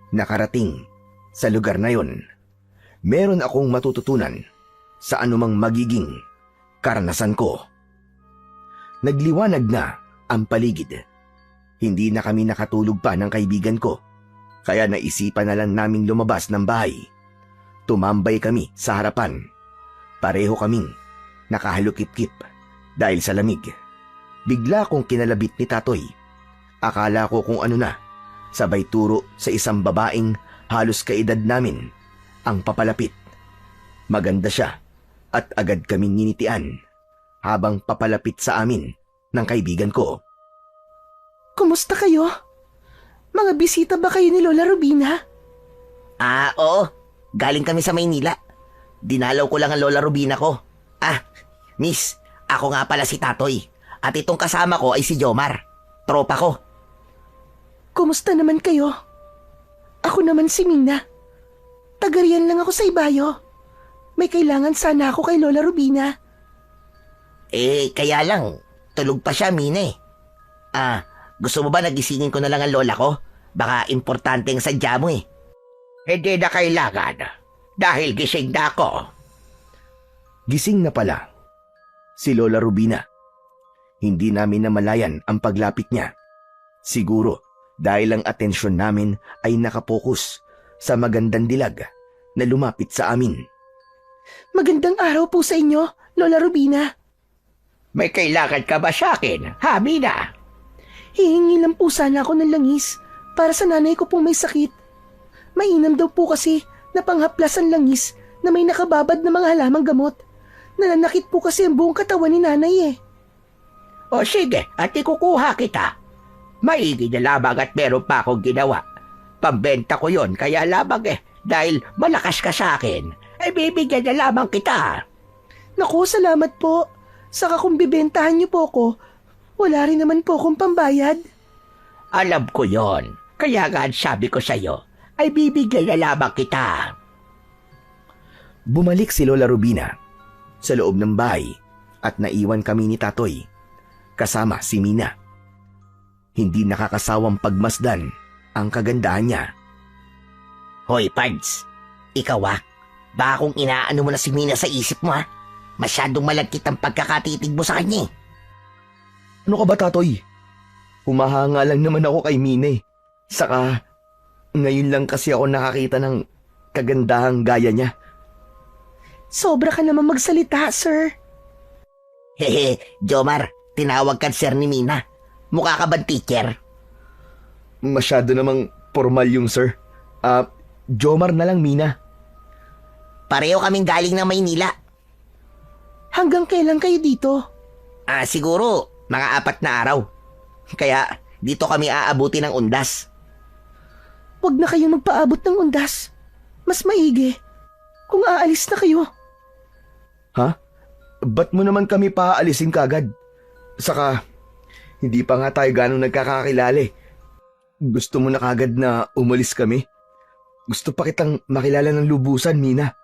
nakarating sa lugar na yon. Meron akong matututunan sa anumang magiging karanasan ko. Nagliwanag na ang paligid. Hindi na kami nakatulog pa ng kaibigan ko, kaya naisipan na lang naming lumabas ng bahay. Tumambay kami sa harapan. Pareho kaming nakahalukip-kip dahil sa lamig. Bigla kong kinalabit ni Tatoy. Akala ko kung ano na, sabay turo sa isang babaeng halos kaedad namin ang papalapit. Maganda siya at agad kaming ninitian habang papalapit sa amin ng kaibigan ko. Kumusta kayo? Mga bisita ba kayo ni Lola Rubina? Oo. Galing kami sa Maynila. Dinalaw ko lang ang Lola Rubina ko. Miss, ako nga pala si Tatoy. At itong kasama ko ay si Jomar. Tropa ko. Kumusta naman kayo? Ako naman si Mina. Tagarian lang ako sa Ibayo. May kailangan sana ako kay Lola Rubina. Kaya lang, tulog pa siya, Mine. Gusto mo ba nagisingin ko na lang ang lola ko? Baka importante ang sadya mo eh. Hindi na kailangan dahil gising na ako. Gising na pala si Lola Rubina. Hindi namin namalayan ang paglapit niya. Siguro dahil ang atensyon namin ay nakapokus sa magandang dilag na lumapit sa amin. Magandang araw po sa inyo, Lola Rubina. May kailangan ka ba sa akin, ha, Mina? Hihingi lang po sana ako ng langis para sa nanay ko pong may sakit. Mainam daw po kasi na panghaplas ang langis na may nakababad na mga halamang gamot. Nananakit po kasi ang buong katawan ni nanay eh. O sige, at ikukuha kita. Maigi na lamang at meron pa akong ginawa. Pambenta ko yon kaya lamang dahil malakas ka sa akin, ay bibigyan na lamang kita. Naku, salamat po. Saka kung bibentahan niyo po ko, wala rin naman po akong pambayad. Alam ko yon, kaya nga ang sabi ko sa'yo, ay bibigyan na lamang kita. Bumalik si Lola Rubina sa loob ng bahay at naiwan kami ni Tatoy kasama si Mina. Hindi nakakasawang pagmasdan ang kagandahan niya. Hoy, Pards. Ikaw baka kung inaano mo na si Mina sa isip mo Masyadong malagkit ang pagkakatitig mo sa kanya. Ano ka ba, Tatoy? Humahanga lang naman ako kay Mina. Saka, ngayon lang kasi ako nakakita ng kagandahang gaya niya. Sobra ka naman magsalita, sir. Jomar, tinawag ka sir ni Mina. Mukha ka bang teacher? Masyado namang formal yung sir. Jomar na lang, Mina. Pareho kaming galing ng Maynila. Hanggang kailan kayo dito? Siguro, mga 4 na araw. Kaya, dito kami aabuti ng undas. Huwag na kayong magpaabot ng undas. Mas maigi kung aalis na kayo. Ha? Ba't mo naman kami paaalisin kagad? Saka, hindi pa nga tayo ganong nagkakakilala. Gusto mo na kagad na umalis kami? Gusto pa kitang makilala ng lubusan, Mina.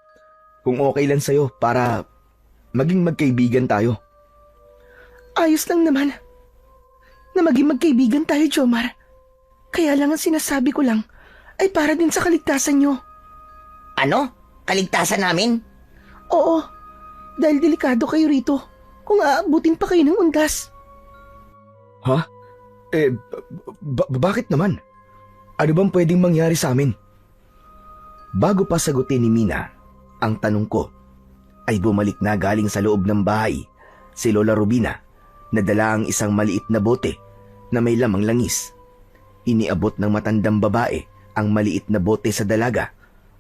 Kung okay lang sa'yo para maging magkaibigan tayo. Ayos lang naman na maging magkaibigan tayo, Jomar. Kaya lang ang sinasabi ko lang ay para din sa kaligtasan nyo. Ano? Kaligtasan namin? Oo, dahil delikado kayo rito kung aabutin pa kayo ng undas. Ha? Bakit naman? Ano bang pwedeng mangyari sa amin? Bago pa sagutin ni Mina ang tanong ko, ay bumalik na galing sa loob ng bahay si Lola Rubina na dala ang isang maliit na bote na may lamang langis. Iniabot ng matandang babae ang maliit na bote sa dalaga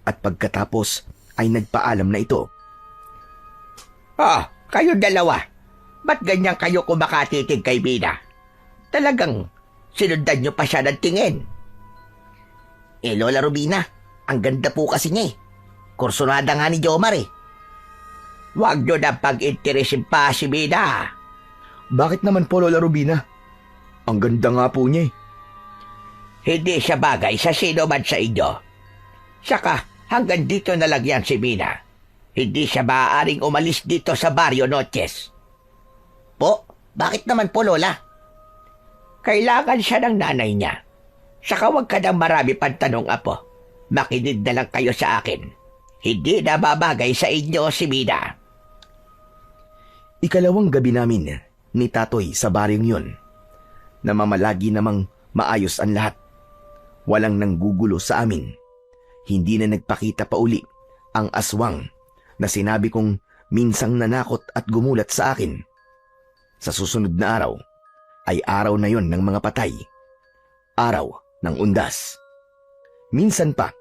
at pagkatapos ay nagpaalam na ito. Kayo dalawa. Ba't ganyan kayo kumakatitig kay Mina? Talagang sinundan nyo pa siya ng tingin. Lola Rubina, ang ganda po kasi niya Kursunada nga ni Jomar Huwag nyo na pag-interesin pa si Mina. Bakit naman po, Lola Rubina? Ang ganda nga po niya Hindi siya bagay sa sino man sa inyo. Saka hanggang dito na lang yan si Mina. Hindi siya maaaring umalis dito sa Barrio Noches. Po? Bakit naman po, Lola? Kailangan siya ng nanay niya. Saka huwag ka nang marami pang tanong, Apo. Makinig na lang kayo sa akin. Hindi na babagay sa inyo si Mina. Ikalawang gabi namin ni Tatoy sa baryong yun. na mamalagi namang maayos ang lahat. Walang nanggugulo sa amin. Hindi na nagpakita pa uli ang aswang na sinabi kong minsang nanakot at gumulat sa akin. Sa susunod na araw ay araw na yon ng mga patay. Araw ng undas. Minsan pa,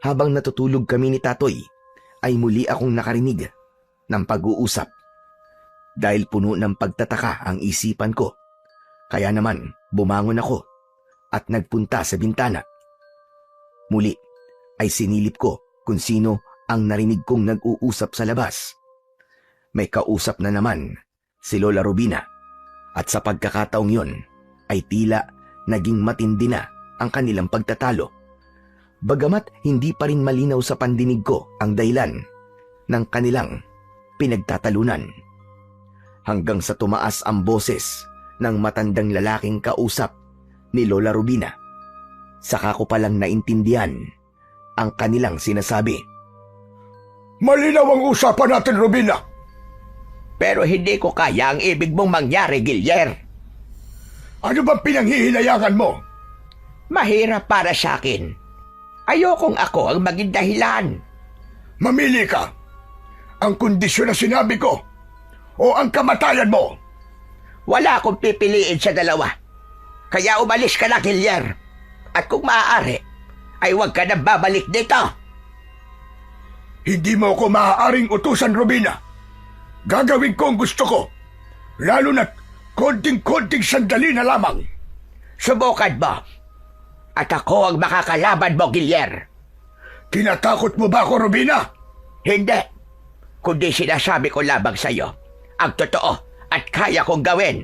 habang natutulog kami ni Tatoy, ay muli akong nakarinig ng pag-uusap. Dahil puno ng pagtataka ang isipan ko, kaya naman bumangon ako at nagpunta sa bintana. Muli ay sinilip ko kung sino ang narinig kong nag-uusap sa labas. May kausap na naman si Lola Rubina at sa pagkakataong yon ay tila naging matindi na ang kanilang pagtatalo. Bagamat hindi pa rin malinaw sa pandinig ko ang dahilan ng kanilang pinagtatalunan. Hanggang sa tumaas ang boses ng matandang lalaking kausap ni Lola Rubina. Saka ko palang naintindihan ang kanilang sinasabi. Malinaw ang usapan natin, Rubina. Pero hindi ko kaya ang ibig mong mangyari, Gilyer. Ano bang pinanghihinayangan mo? Mahirap para sa akin. Ayokong ako ang maging dahilan. Mamili ka. Ang kondisyon na sinabi ko o ang kamatayan mo. Wala akong pipiliin sa dalawa. Kaya umalis ka na, Gilyer. At kung maaari, ay huwag ka na babalik dito. Hindi mo ako maaaring utusan, Rubina. Gagawin ko ang gusto ko. Lalo na't konting-konting sandali na lamang. Subukan mo. At ako ang makakalaban mo, Gilyer. Tinatakot mo ba ako, Rubina? Hindi. Kundi sinasabi ko lamang sa'yo ang totoo at kaya kong gawin.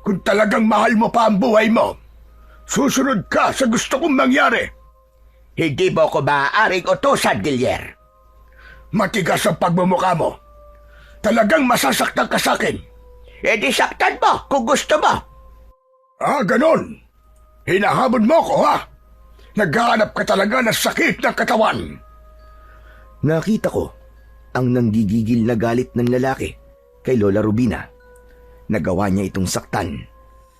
Kung talagang mahal mo pa ang buhay mo, susunod ka sa gusto kong mangyari. Hindi mo ko maaaring utusan, Gilyer. Matigas ang pagmumukha mo. Talagang masasaktan ka sa akin. E di saktan mo kung gusto mo. Ah, ganon. Hinahabol mo ko, ha? Naghahanap ka talaga ng sakit ng katawan. Nakita ko ang nanggigigil na galit ng lalaki kay Lola Rubina. Nagawa niya itong saktan.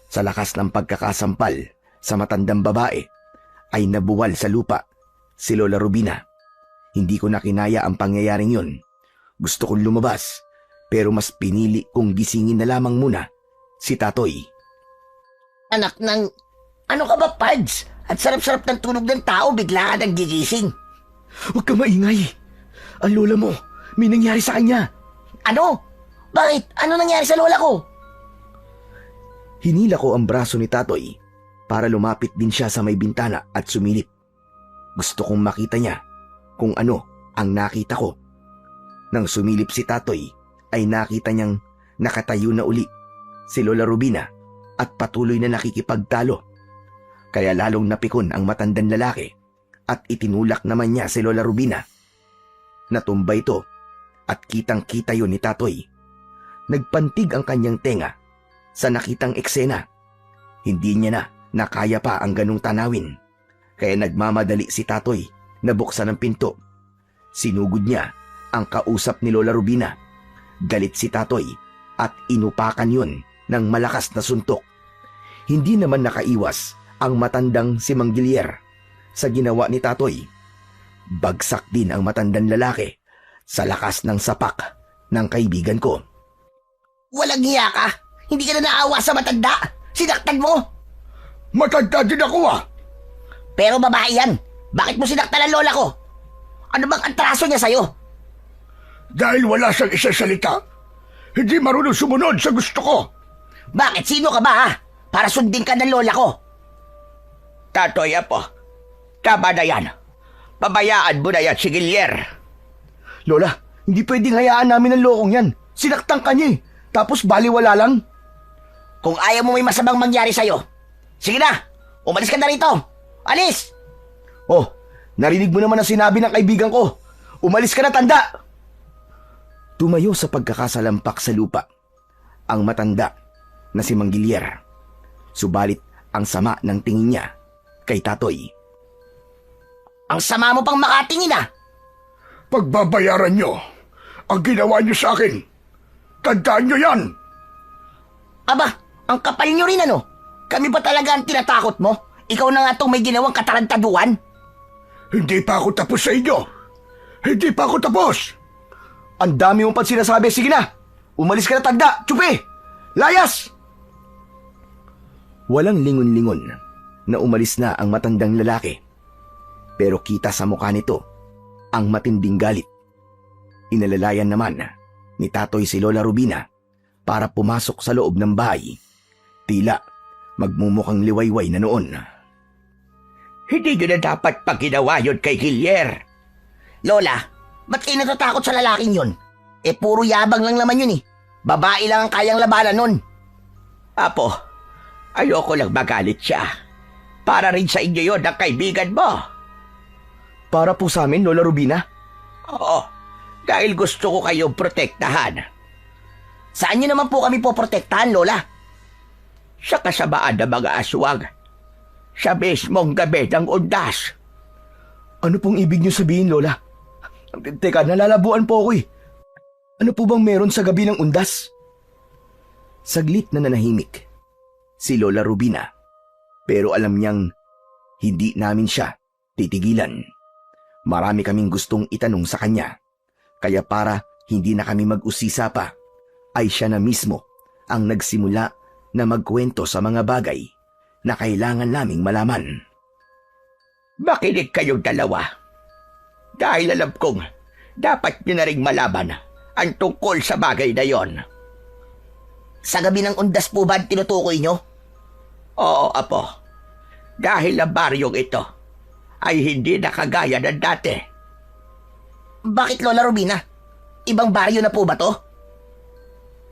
Sa lakas ng pagkakasampal sa matandang babae ay nabuwal sa lupa si Lola Rubina. Hindi ko na kinaya ang pangyayaring yun. Gusto kong lumabas pero mas pinili kong gisingin na lamang muna si Tatoy. Anak ng... Ano ka ba, Pads? At sarap-sarap ng tulog ng tao, bigla ka nang gigising. Huwag ka maingay. Ang lola mo, may nangyari sa kanya. Ano? Bakit? Ano nangyari sa lola ko? Hinila ko ang braso ni Tatoy para lumapit din siya sa may bintana at sumilip. Gusto kong makita niya kung ano ang nakita ko. Nang sumilip si Tatoy ay nakita niyang nakatayo na uli si Lola Rubina at patuloy na nakikipagtalo. Kaya lalong napikon ang matandang lalaki at itinulak naman niya si Lola Rubina. Natumba ito at kitang-kita yun ni Tatoy. Nagpantig ang kanyang tenga sa nakitang eksena. Hindi niya na nakaya pa ang ganong tanawin. Kaya nagmamadali si Tatoy na buksan ang pinto. Sinugod niya ang kausap ni Lola Rubina. Galit si Tatoy at inupakan yun ng malakas na suntok. Hindi naman nakaiwas ang matandang si Mang Gilyer sa ginawa ni Tatoy. Bagsak din ang matandang lalaki sa lakas ng sapak ng kaibigan ko. Walang hiya ka? Hindi ka na naawa sa matanda? Sinaktan mo? Matanda din ako, ah. Pero babae yan. Bakit mo sinaktan ang lola ko? Ano bang atraso niya sa'yo? Dahil wala siyang isasalita, hindi marunong sumunod sa gusto ko. Bakit? Sino ka ba, ha? Para sundin ka ng lola ko. Tatoy, apo. Tama na yan. Pabayaan mo na yan si Gilyer. Lola, hindi pwedeng hayaan namin ang lokong yan. Sinaktan ka niya eh. Tapos baliwala lang. Kung ayaw mo may masamang mangyari sa'yo, sige na, umalis ka na rito. Alis! Oh, narinig mo naman ang sinabi ng kaibigan ko. Umalis ka na, tanda! Tumayo sa pagkakasalampak sa lupa ang matanda na si Mang Gilyer. Subalit ang sama ng tingin niya kay Tatoy. Ang sama mo pang makatingin, ah. Pagbabayaran nyo ang ginawa nyo sa akin. Tandaan nyo yan. Aba, ang kapal nyo rin, ano? Kami ba talaga ang tinatakot mo? Ikaw na nga itong may ginawang katarantaduan. Hindi pa ako tapos sa inyo. Hindi pa ako tapos. Ang dami mong pang sinasabi. Sige na! Umalis ka na, tagda! Tsupi! Layas! Walang lingon-lingon na umalis na ang matandang lalaki. Pero kita sa mukha nito ang matinding galit. Inalalayan naman ni Tatoy si Lola Rubina para pumasok sa loob ng bahay. Tila magmumukhang liwayway na noon. Hindi nyo na dapat pag ginawa yun kay Gilier. Lola, ba't kayo natatakot sa lalaking yun? Puro yabang lang naman yun eh. Babae lang ang kayang labanan nun. Apo, ayoko lang magalit siya. Para rin sa inyo yun ang kaibigan mo. Para po sa amin, Lola Rubina? Oo, dahil gusto ko kayong protektahan. Saan nyo naman po kami poprotektahan, Lola? Sa kasamaan ng mga aswang. Sa mismong gabi ng undas. Ano pong ibig niyo sabihin, Lola? Teka, nalalabuan po ako eh. Ano po bang meron sa gabi ng undas? Saglit na nanahimik si Lola Rubina, pero alam niyang hindi namin siya titigilan. Marami kaming gustong itanong sa kanya, kaya para hindi na kami mag-usisa pa, ay siya na mismo ang nagsimula na magkwento sa mga bagay na kailangan naming malaman. Makinig kayong dalawa. Dahil alam kong dapat nyo na ring malaman ang tungkol sa bagay na yon. Sa gabi ng undas po ba tinutukoy nyo? Oo, Apo. Dahil ang baryong ito ay hindi nakagaya ng dati. Bakit, Lola Rubina? Ibang baryo na po ba to?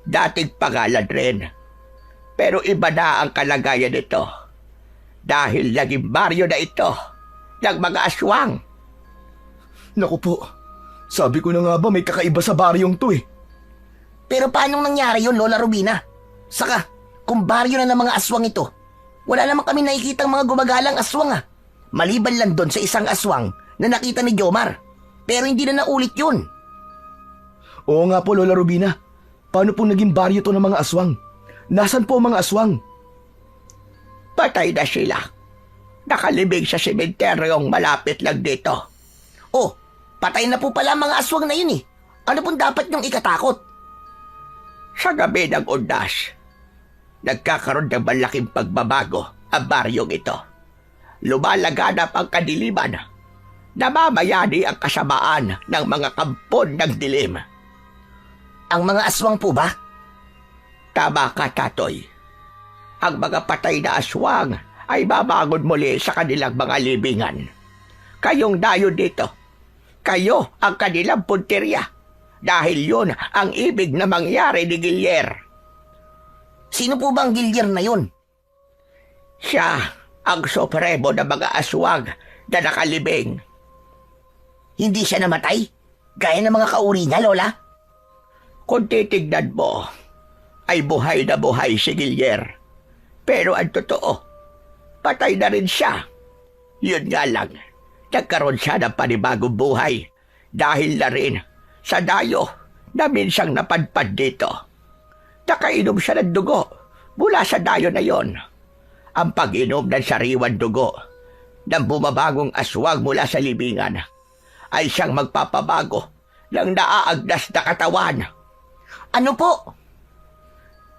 Dating pangalan rin. Pero iba na ang kalagayan nito. Dahil naging baryo na ito ng mga aswang. Naku po, sabi ko na nga ba may kakaiba sa baryong to eh. Pero paanong nangyari yun, Lola Rubina? Saka, kung baryo na ng mga aswang ito, wala naman kami nakikitang mga gumagalang aswang ah. Maliban lang doon sa isang aswang na nakita ni Jomar. Pero hindi na naulit yun. Oo nga po, Lola Rubina. Paano po naging baryo to ng mga aswang? Nasaan po ang mga aswang? Patay na sila. Nakalibing sa sementeryong malapit lang dito. Oh, patay na po pala ang mga aswang na yun eh. Ano pong dapat niyong ikatakot? Sa gabi ng undas, nagkakaroon ng malaking pagbabago ang baryong ito. Lumalaganap ang kadiliman. Namamayani ang kasamaan ng mga kampon ng dilim. Ang mga aswang po ba? Tama ka, Tatoy. Ang mga patay na aswang ay babangon muli sa kanilang mga libingan. Kayong dayo dito. Kayo ang kanilang punteriya. Dahil yun ang ibig na mangyari ni Gilier. Sino po ba ang Gilier na yun? Siya ang supremo ng mga aswang na nakalibing. Hindi siya namatay? Gaya ng mga kauri niya, Lola? Kung titignan mo, ay buhay na buhay si Gilier. Pero ang totoo, patay na rin siya. Yun nga lang, nagkaroon siya ng panibagong buhay dahil na rin sa dayo na minsang napadpad dito. Nakainom siya ng dugo mula sa dayo na yon. Ang pag-inom ng sariwan dugo ng bumabagong aswang mula sa libingan ay siyang magpapabago ng naaagnas na katawan. Ano po?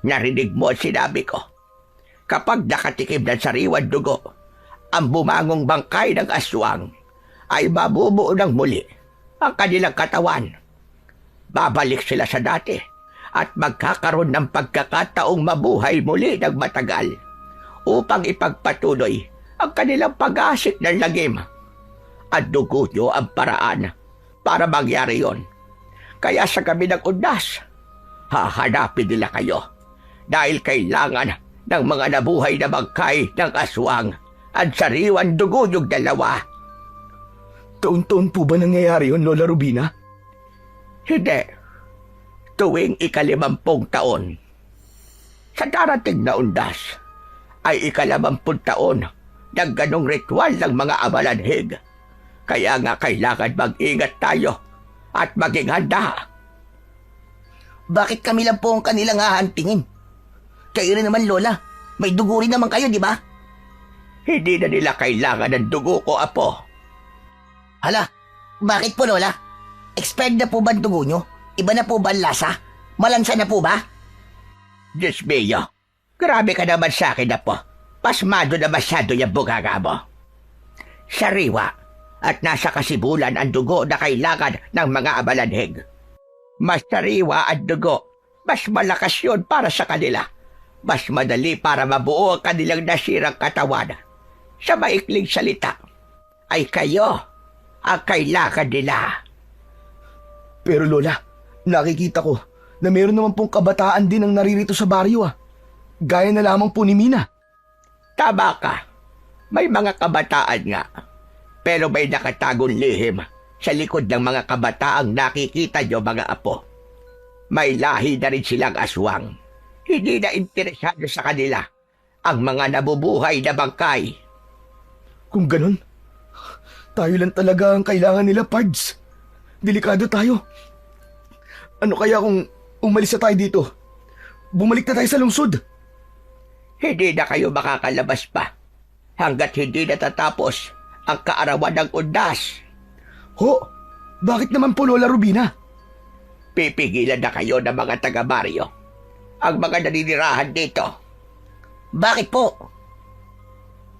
Narinig mo ang sinabi ko. Kapag nakatikim ng sariwan dugo, ang bumangong bangkay ng aswang ay mabubuo ng muli ang kanilang katawan. Babalik sila sa dati at magkakaroon ng pagkakataong mabuhay muli ng matagal upang ipagpatuloy ang kanilang pag-asik ng lagim. At dugo nyo ang paraan para mangyari yon. Kaya sa gabi ng undas, hahanapin nila kayo dahil kailangan ng mga nabuhay na bangkay ng aswang at sariwan dugo yung dalawa. Taon-taon po ba nangyayari yun, Lola Rubina? Hindi. Tuwing 50 taon. Sa darating na undas, ay 50 taon ng ganong ritual ng mga amalanhig. Kaya nga kailangan mag-ingat tayo at maging handa. Bakit kami lang po ang kanilang hahantingin? Kayo rin naman, Lola. May dugo rin naman kayo, di ba? Hindi na nila kailangan ng dugo ko, Apo. Hala, bakit po, Lola? Expired na po ba ang dugo nyo? Iba na po ba ang lasa? Malansa na po ba? Diyos mio, grabe ka naman sa akin, Apo. Pasmado na masyado yung bugaga mo. Sariwa at nasa kasibulan ang dugo na kailangan ng mga abalanhig. Mas sariwa ang dugo, mas malakas yun para sa kanila. Mas madali para mabuo ang kanilang nasirang katawan. Sa maikling salita, ay kayo ang kailangan nila. Pero Lola, nakikita ko na meron naman pong kabataan din ang naririto sa baryo Gaya na lamang po ni Mina. Tama ka. May mga kabataan nga. Pero may nakatagong lihim sa likod ng mga kabataang nakikita nyo, mga apo. May lahi na rin silang aswang. Hindi na interesado sa kanila ang mga nabubuhay na bangkay. Kung ganun, tayo lang talaga ang kailangan nila, Pards. Delikado tayo. Ano kaya kung umalis na tayo dito? Bumalik na tayo sa lungsod. Hindi na kayo makakalabas pa hanggat hindi natatapos ang kaarawan ng undas. Ho, bakit naman po, Lola Rubina? Pipigilan na kayo ng mga taga-baryo ang mga naninirahan dito. Bakit po?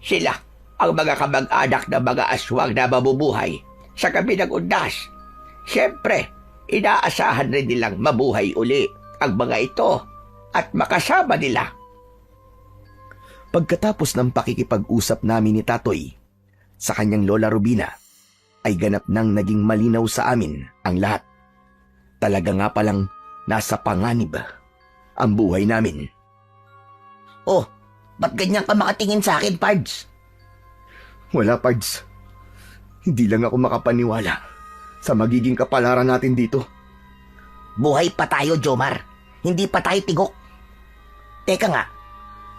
Sila ang mga kamag-anak ng mga aswang na mabubuhay sa gabi ng undas. Siyempre, inaasahan rin nilang mabuhay uli ang mga ito at makasama nila. Pagkatapos ng pakikipag-usap namin ni Tatoy sa kanyang Lola Rubina, ay ganap nang naging malinaw sa amin ang lahat. Talaga nga palang nasa panganib ang buhay namin. Oh, ba't ganyan ka makatingin sa akin, Pards? Wala, Pards. Hindi lang ako makapaniwala sa magiging kapalaran natin dito. Buhay pa tayo, Jomar. Hindi pa tayo tigok. Teka nga,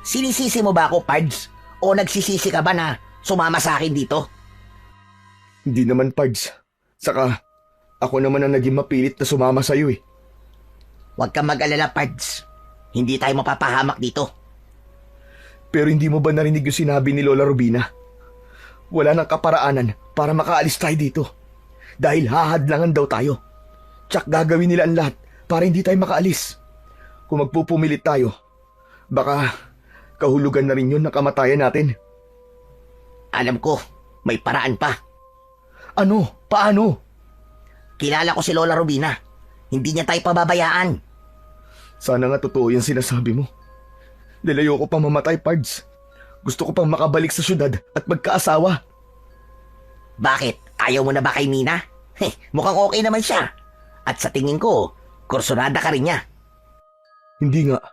sinisisi mo ba ako, Pards? O nagsisisi ka ba na sumama sa akin dito? Hindi naman, Pards. Saka, ako naman ang naging mapilit na sumama sa'yo eh. Huwag kang mag-alala, Pards. Hindi tayo mapapahamak dito. Pero hindi mo ba narinig yung sinabi ni Lola Rubina? Wala nang kaparaanan para makaalis tayo dito. Dahil hahadlangan daw tayo. Tsak gagawin nila ang lahat para hindi tayo makaalis. Kung magpupumilit tayo, baka kahulugan na rin yun ng kamatayan natin. Alam ko, may paraan pa. Ano? Paano? Kilala ko si Lola Rubina. Hindi niya tayo pababayaan. Sana nga totoo yung sinasabi mo. Dahil ayoko pang mamatay, Pards. Gusto ko pang makabalik sa syudad at magkaasawa. Bakit? Ayaw mo na ba kay Mina? Mukhang okay naman siya. At sa tingin ko, kursunada ka rin niya. Hindi nga.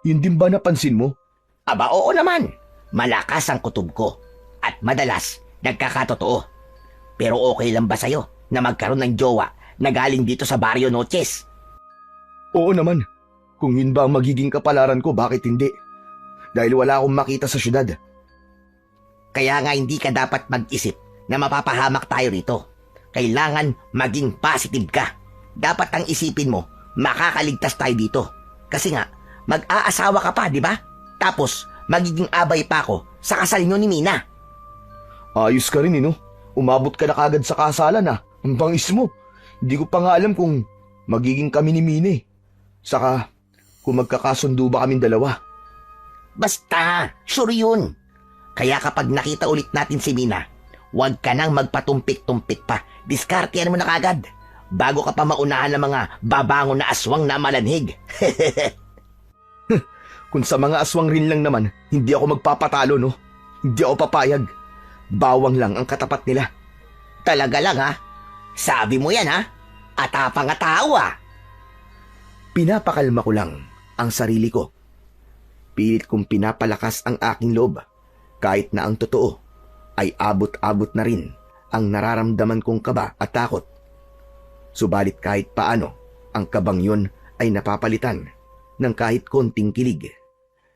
Yun din ba napansin mo? Aba, oo naman. Malakas ang kutob ko. At madalas, nagkakatotoo. Pero okay lang ba sa'yo na magkaroon ng jowa na galing dito sa Barrio Noches? Oo naman. Kung yun ba ang magiging kapalaran ko, bakit hindi? Dahil wala akong makita sa syudad. Kaya nga hindi ka dapat mag-isip na mapapahamak tayo rito. Kailangan maging positive ka. Dapat ang isipin mo, makakaligtas tayo dito. Kasi nga, mag-aasawa ka pa, di ba? Tapos, magiging abay pa ako sa kasal nyo ni Mina. Ayos ka rin, no? Umabot ka na kagad sa kasalan, Ang bangis mo. Hindi ko pa nga alam kung magiging kami ni Mina. Saka, kung magkakasundo ba kaming dalawa. Basta, sure yun. Kaya kapag nakita ulit natin si Mina, huwag ka nang magpatumpik-tumpik pa. Diskartehan mo na kagad. Bago ka pa maunahan ng mga babangon na aswang na malanhig. Kung sa mga aswang rin lang naman, hindi ako magpapatalo, no? Hindi ako papayag. Bawang lang ang katapat nila. Talaga lang, ha? Sabi mo yan, ha? Atapang nga tao, ha? Pinapakalma ko lang ang sarili ko. Pilit kong pinapalakas ang aking loob. Kahit na ang totoo ay abot-abot na rin ang nararamdaman kong kaba at takot. Subalit kahit paano, ang kabang yun ay napapalitan ng kahit konting kilig.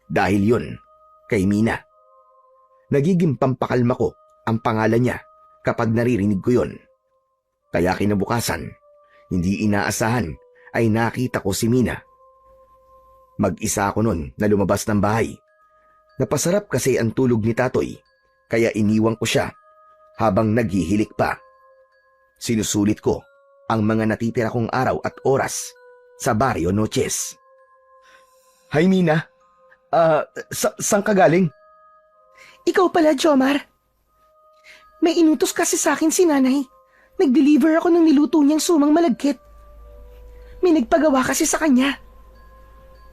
Dahil yun, kay Mina. Nagiging pampakalma ko ang pangalan niya kapag naririnig ko yun. Kaya kinabukasan, hindi inaasahan ay nakita ko si Mina. Mag-isa ako nun na lumabas ng bahay. Napasarap kasi ang tulog ni Tatoy, kaya iniwang ko siya habang naghihilik pa. Sinusulit ko ang mga natitira kong araw at oras sa Barrio Noches. Hi Mina, saan ka galing? Ikaw pala, Jomar. May inutos kasi sa akin si nanay. Nag-deliver ako ng niluto niyang sumang malagkit. May nagpagawa kasi sa kanya.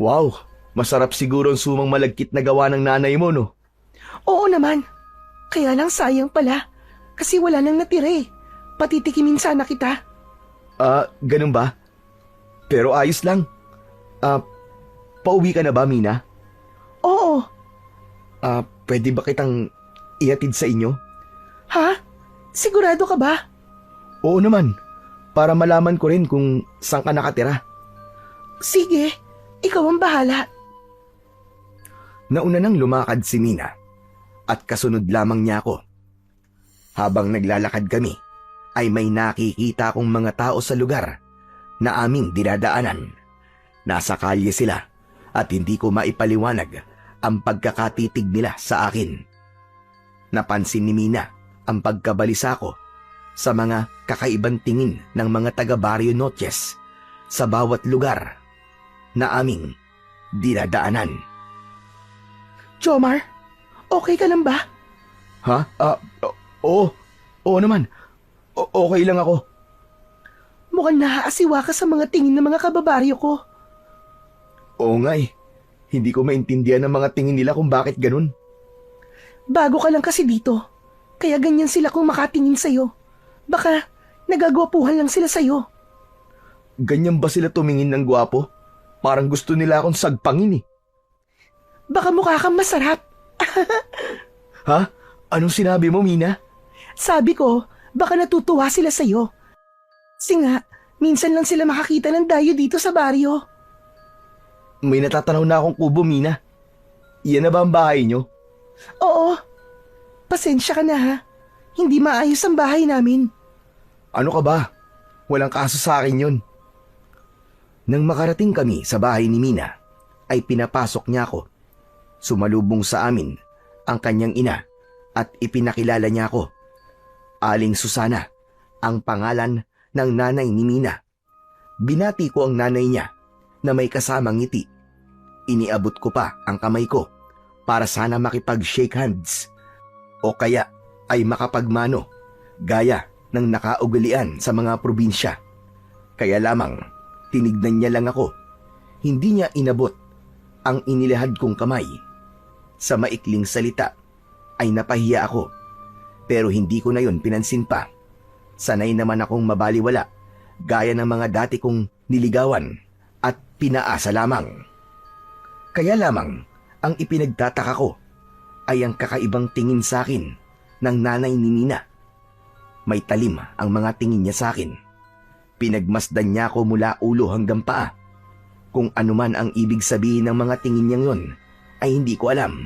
Wow, masarap siguro ang sumang malagkit na gawa ng nanay mo, no? Oo naman. Kaya lang sayang pala. Kasi wala nang natira eh. Patitikimin sana kita. Ganun ba? Pero ayos lang. Pauwi ka na ba, Mina? Oo. Pwede ba kitang ihatid sa inyo? Ha? Sigurado ka ba? Oo naman, para malaman ko rin kung saan ka nakatira. Sige, ikaw ang bahala. Nauna nang lumakad si Mina at kasunod lamang niya ako. Habang naglalakad kami, ay may nakikita akong mga tao sa lugar na aming dinadaanan. Nasa kalye sila at hindi ko maipaliwanag ang pagkakatitig nila sa akin. Napansin ni Mina ang pagkabalisa ko sa mga kakaibang tingin ng mga taga Barrio Noches sa bawat lugar na aming dinadaanan. Jomar, okay ka lang ba? Ha? Oo naman. Okay lang ako. Mukhang naaasiwa ka sa mga tingin ng mga kababaryo ko. Oo nga eh. Hindi ko maintindihan ang mga tingin nila kung bakit ganun. Bago ka lang kasi dito, kaya ganyan sila kung makatingin sa'yo. Baka nagagwapuhan lang sila sa'yo. Ganyan ba sila tumingin ng gwapo? Parang gusto nila akong sagpangin eh. Baka mukha kang masarap. Ha? Anong sinabi mo, Mina? Sabi ko, baka natutuwa sila sa'yo. Kasi nga, minsan lang sila makakita ng dayo dito sa baryo. May natatanaw na akong kubo, Mina. Iyan na ba ang bahay nyo? Oo. Pasensya ka na ha. Hindi maayos ang bahay namin. Ano ka ba? Walang kaso sa akin yun. Nang makarating kami sa bahay ni Mina, ay pinapasok niya ako. Sumalubong sa amin ang kanyang ina at ipinakilala niya ako. Aling Susana, ang pangalan ng nanay ni Mina. Binati ko ang nanay niya na may kasamang ngiti. Iniabot ko pa ang kamay ko para sana makipag-shake hands o kaya ay makapagmano gaya ng nakaugalian sa mga probinsya. Kaya lamang tinignan niya lang ako. Hindi niya inabot ang inilahad kong kamay. Sa maikling salita ay napahiya ako, pero hindi ko na yon pinansin pa. Sanay naman akong mabaliwala gaya ng mga dati kong niligawan at pinaasa lamang. Kaya lamang ang ipinagtataka ko ay ang kakaibang tingin sa akin ng nanay ni Mina. May talim ang mga tingin niya sa akin. Pinagmasdan niya ako mula ulo hanggang paa. Kung anuman ang ibig sabihin ng mga tingin niyang yon ay hindi ko alam.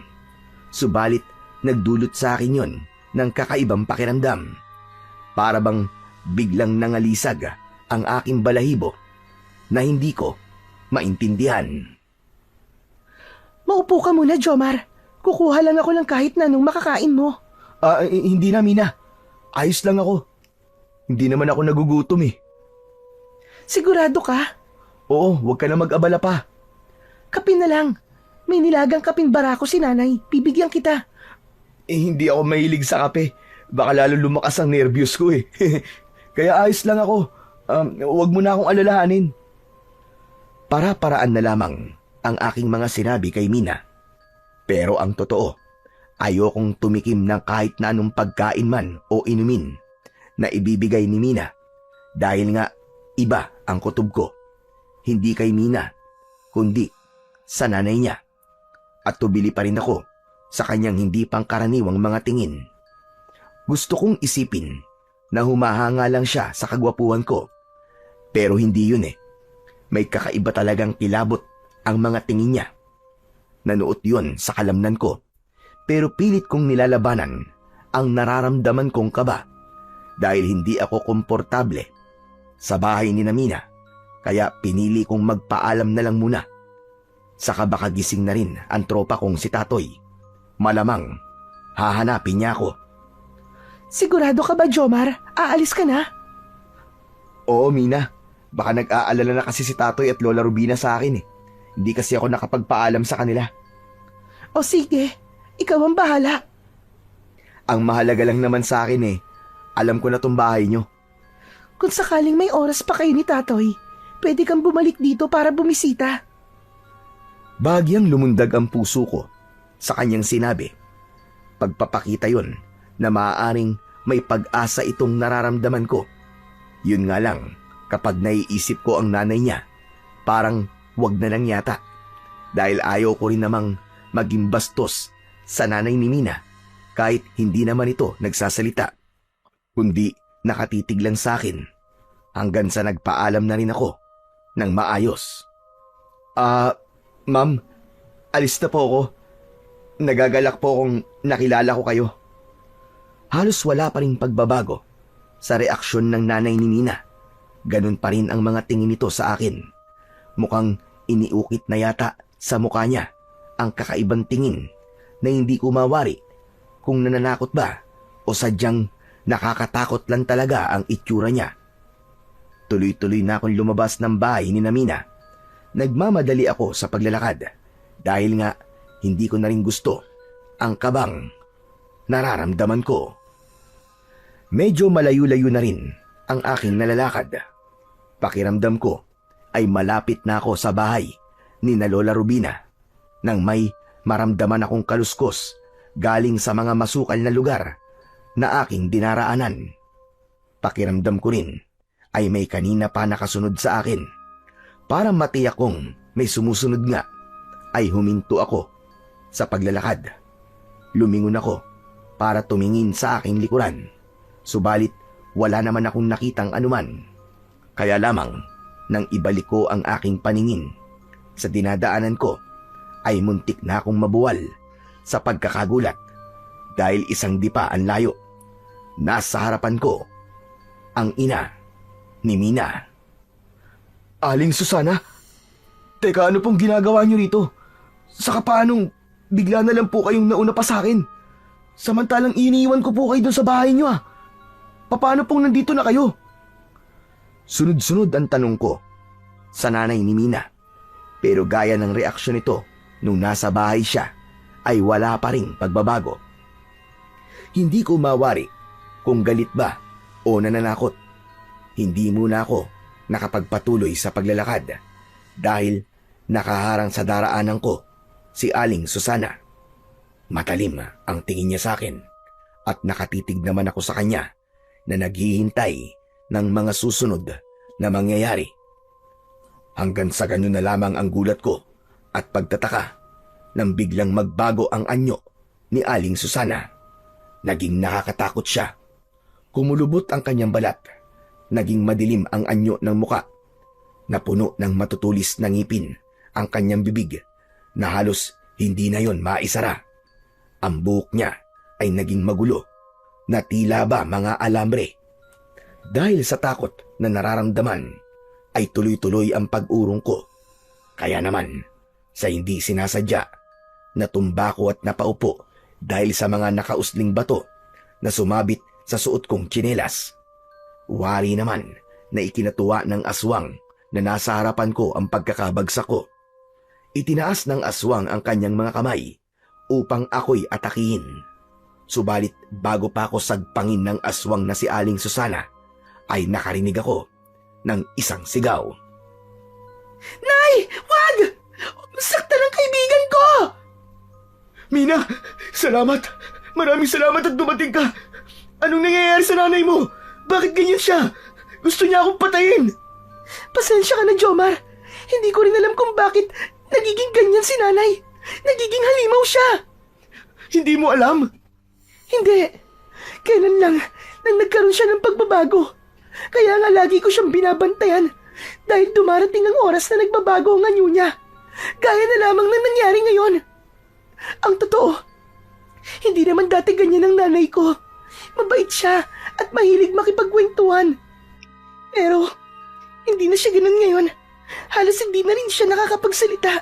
Subalit nagdulot sa akin yon ng kakaibang pakiramdam. Para bang biglang nangalisag ang aking balahibo na hindi ko maintindihan. Maupo ka muna, Jomar. Kukuha lang ako ng kahit na anong makakain mo. Hindi na, Mina. Ayos lang ako. Hindi naman ako nagugutom eh. Sigurado ka? Oo, huwag ka na mag-abala pa. Kape na lang. May nilagang kaping barako si nanay. Bibigyan kita. Hindi ako mahilig sa kape. Baka lalo lumakas ang nervyos ko eh. Kaya ayos lang ako. Huwag mo na akong alalahanin. Para-paraan na lamang ang aking mga sinabi kay Mina. Pero ang totoo, ayokong tumikim ng kahit na anong pagkain man o inumin na ibibigay ni Mina. Dahil nga, iba ang kutob ko. Hindi kay Mina, kundi sa nanay niya. At tubili pa rin ako sa kanyang hindi pangkaraniwang mga tingin. Gusto kong isipin na humahanga lang siya sa kagwapuhan ko. Pero hindi yun eh. May kakaiba talagang kilabot ang mga tingin niya. Nanuot yun sa kalamnan ko. Pero pilit kong nilalabanan ang nararamdaman kong kaba dahil hindi ako komportable sa bahay ni Mina. Kaya pinili kong magpaalam na lang muna. Saka baka gising na rin ang tropa kong si Tatoy malamang hahanapin niya ako. Sigurado ka ba, Jomar? Aalis ka na? Oo, Mina. Baka nag-aalala na kasi si Tatoy at Lola Rubina sa akin eh. Hindi kasi ako nakapagpaalam sa kanila. O sige, ikaw ang bahala. Ang mahalaga lang naman sa akin eh, alam ko na tong bahay nyo. Kung sakaling may oras pa kayo ni Tatoy, pwede kang bumalik dito para bumisita. Bahagyang lumundag ang puso ko sa kanyang sinabi. Pagpapakita yon na maaaring may pag-asa itong nararamdaman ko. Yun nga lang, kapag naiisip ko ang nanay niya, parang wag na lang yata. Dahil ayaw ko rin namang maging bastos sa nanay ni Mina kahit hindi naman ito nagsasalita. Kundi nakatitig lang sa akin hanggang sa nagpaalam na rin ako ng maayos. Ma'am, alis na po ako. Nagagalak po kung nakilala ko kayo. Halos wala pa ring pagbabago sa reaksyon ng nanay ni Mina. Ganun pa rin ang mga tingin nito sa akin. Mukhang iniukit na yata sa mukha niya ang kakaibang tingin na hindi ko mawari kung nananakot ba o sadyang nakakatakot lang talaga ang itsura niya. Tuloy-tuloy na akong lumabas ng bahay ni Mina. Nagmamadali ako sa paglalakad dahil nga hindi ko na rin gusto ang kabang nararamdaman ko. Medyo malayo-layo na rin ang aking nalalakad. Pakiramdam ko ay malapit na ako sa bahay ni na Lola Rubina nang may maramdaman akong kaluskos galing sa mga masukal na lugar na aking dinaraanan. Pakiramdam ko rin ay may kanina pa nakasunod sa akin. Para matiyak kong may sumusunod nga ay huminto ako sa paglalakad. Lumingon ako para tumingin sa aking likuran. Subalit wala naman akong nakitang anuman. Kaya lamang nang ibalik ko ang aking paningin sa dinadaanan ko ay muntik na akong mabuwal sa pagkakagulat dahil isang dipa ang layo. Nasa harapan ko ang ina ni Mina. Aling Susana, teka, ano pong ginagawa niyo rito? Saka paanong bigla na lang po kayong nauna pa sa akin? Samantalang iniiwan ko po kayo doon sa bahay niyo ah. Paano pong nandito na kayo? Sunod-sunod ang tanong ko sa nanay ni Mina. Pero gaya ng reaksyon nito nung nasa bahay siya ay wala pa ring pagbabago. Hindi ko mawari kung galit ba o nananakot. Hindi muna ako nakapagpatuloy sa paglalakad dahil nakaharang sa daraanan ko si Aling Susana. Matalim ang tingin niya sa akin at nakatitig naman ako sa kanya na naghihintay ng mga susunod na mangyayari. Hanggang sa ganun na lamang ang gulat ko at pagtataka nang biglang magbago ang anyo ni Aling Susana. Naging nakakatakot siya. Kumulubot ang kanyang balat. Naging madilim ang anyo ng muka. Napuno ng matutulis na ngipin ang kanyang bibig na halos hindi na yon maisara. Ang buhok niya ay naging magulo na tila ba mga alambre. Dahil sa takot na nararamdaman ay tuloy-tuloy ang pag-urong ko. Kaya naman sa hindi sinasadya, natumba ko at napaupo dahil sa mga nakausling bato na sumabit sa suot kong tsinelas. Wari naman na ikinatuwa ng aswang na nasa harapan ko ang pagkakabagsak ko. Itinaas ng aswang ang kanyang mga kamay upang ako'y atakihin. Subalit bago pa ako sagpangin ng aswang na si Aling Susana, ay nakarinig ako ng isang sigaw. Nay! Wag! Saktan ang kaibigan ko! Mina, salamat! Maraming salamat at dumating ka! Anong nangyayari sa nanay mo? Bakit ganyan siya? Gusto niya akong patayin! Pasensya ka na, Jomar. Hindi ko rin alam kung bakit nagiging ganyan si nanay. Nagiging halimaw siya. Hindi mo alam? Hindi. Kailan lang nang nagkaroon siya ng pagbabago. Kaya nga lagi ko siyang binabantayan dahil dumarating ang oras na nagbabago ang anyo niya. Gaya na lamang na nangyari ngayon. Ang totoo, hindi naman dati ganyan ang nanay ko. Mabait siya at mahilig makipagkwentuhan. Pero hindi na siya ganun ngayon. Halos hindi na rin siya nakakapagsalita,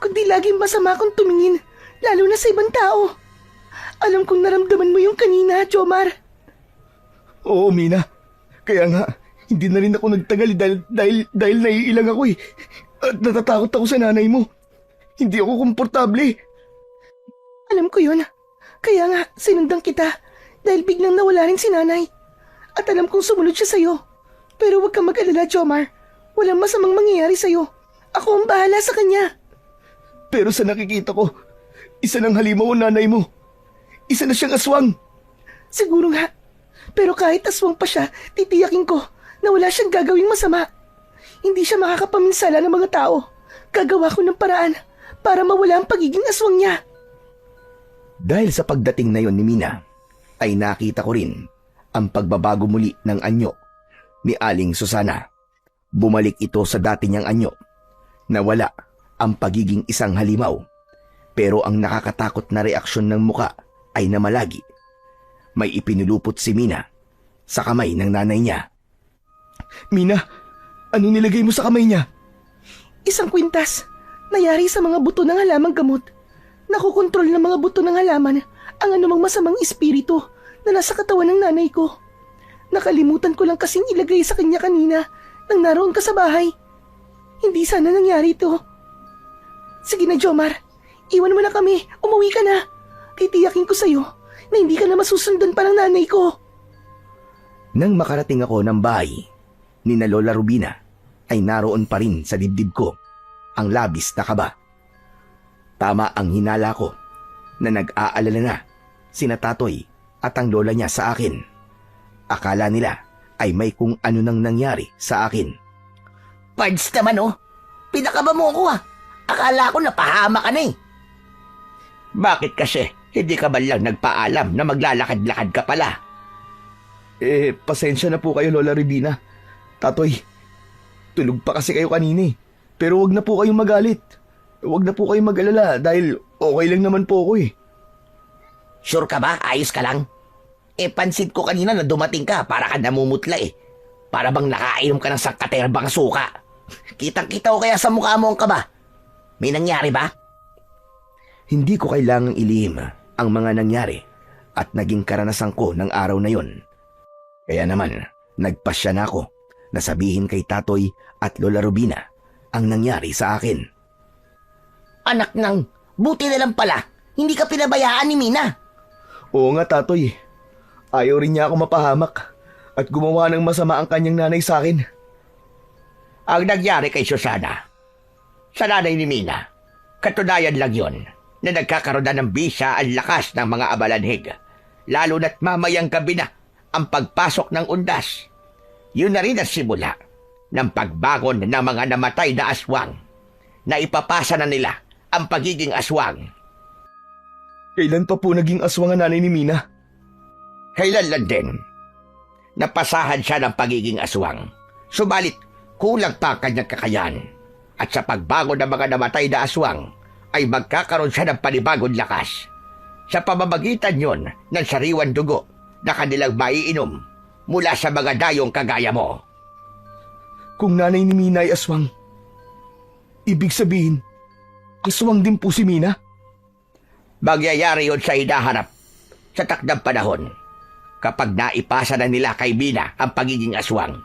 kundi laging masama akong tumingin, lalo na sa ibang tao. Alam kong naramdaman mo yung kanina, Jomar. Oo, Mina. Kaya nga, hindi na rin ako nagtagal dahil naiilang ako eh. At natatakot ako sa nanay mo. Hindi ako komportable. Alam ko yun. Kaya nga, sinundan kita dahil biglang nawala rin si nanay. At alam kong sumunod siya sa'yo. Pero huwag kang mag-alala, Jomar. Walang masamang mangyayari sa'yo. Ako ang bahala sa kanya. Pero sa nakikita ko, isa ng halimaw ang nanay mo. Isa na siyang aswang. Siguro nga. Pero kahit aswang pa siya, titiyakin ko na wala siyang gagawing masama. Hindi siya makakapaminsala ng mga tao. Gagawa ko ng paraan para mawala ang pagiging aswang niya. Dahil sa pagdating na yon ni Mina, ay nakita ko rin ang pagbabago muli ng anyo ni Aling Susana. Bumalik ito sa dati niyang anyo. Nawala ang pagiging isang halimaw. Pero ang nakakatakot na reaksyon ng muka ay namalagi. May ipinulupot si Mina sa kamay ng nanay niya. Mina, ano nilagay mo sa kamay niya? Isang kwintas. Nayari sa mga buto ng halamang gamot. Nakokontrol ng mga buto ng halaman ang anumang masamang espiritu na nasa katawan ng nanay ko. Nakalimutan ko lang kasing ilagay sa kanya kanina nang naroon ka sa bahay. Hindi sana nangyari ito. Sige na, Jomar. Iwan mo na kami. Umuwi ka na. Titiyakin ko sa'yo na hindi ka na masusundan pa ng nanay ko. Nang makarating ako ng bahay ni na Lola Rubina, ay naroon pa rin sa dibdib ko ang labis na kaba. Tama ang hinala ko na nag-aalala na sina Tatoy at ang lola niya sa akin. Akala nila ay may kung ano nang nangyari sa akin. Pards naman oh. Pinakaba mo ako ah. Akala ko napahama ka na eh. Bakit kasi hindi ka man lang nagpaalam na maglalakad-lakad ka pala? Pasensya na po kayo, Lola Rubina. Tatoy, tulog pa kasi kayo kanina eh. Pero wag na po kayong magalit. Wag na po kayong mag-alala dahil okay lang naman po ako eh. Sure ka ba? Ayos ka lang? Pansin ko kanina na dumating ka para ka namumutla eh. Para bang nakainom ka ng sangkaterbang suka. Kitang-kita ko kaya sa mukha mo ang kaba. May nangyari ba? Hindi ko kailangang ilihim ang mga nangyari at naging karanasan ko ng araw na yon. Kaya naman, nagpasya na ako na sabihin kay Tatoy at Lola Rubina ang nangyari sa akin. Anak nang, buti na lang pala. Hindi ka pinabayaan ni Mina. Oo nga, Tatoy. Ayaw rin niya ako mapahamak at gumawa ng masama ang kanyang nanay sa akin. Ang nangyari kay Susana, sa nanay ni Mina, katunayan lang yon na nagkakaroon na ng bisa ang lakas ng mga abalanhig, lalo na't mamayang gabi na ang pagpasok ng undas. Yun na rin ang simula ng pagbangon ng mga namatay na aswang na ipapasa na nila ang pagiging aswang. Kailan pa po naging aswang ang nanay ni Mina? Kailan lang din, napasahan siya ng pagiging aswang. Subalit, kulang pa ang kanyang kakayahan. At sa pagbangon ng mga namatay na aswang, ay magkakaroon siya ng panibagong lakas. Sa pamamagitan yon ng sariwan dugo na kanilang maiinom mula sa mga dayong kagaya mo. Kung nanay ni Mina ay aswang, ibig sabihin, aswang din po si Mina? Magyayari yun sa hinaharap sa takdang panahon kapag naipasa na nila kay Mina ang pagiging aswang.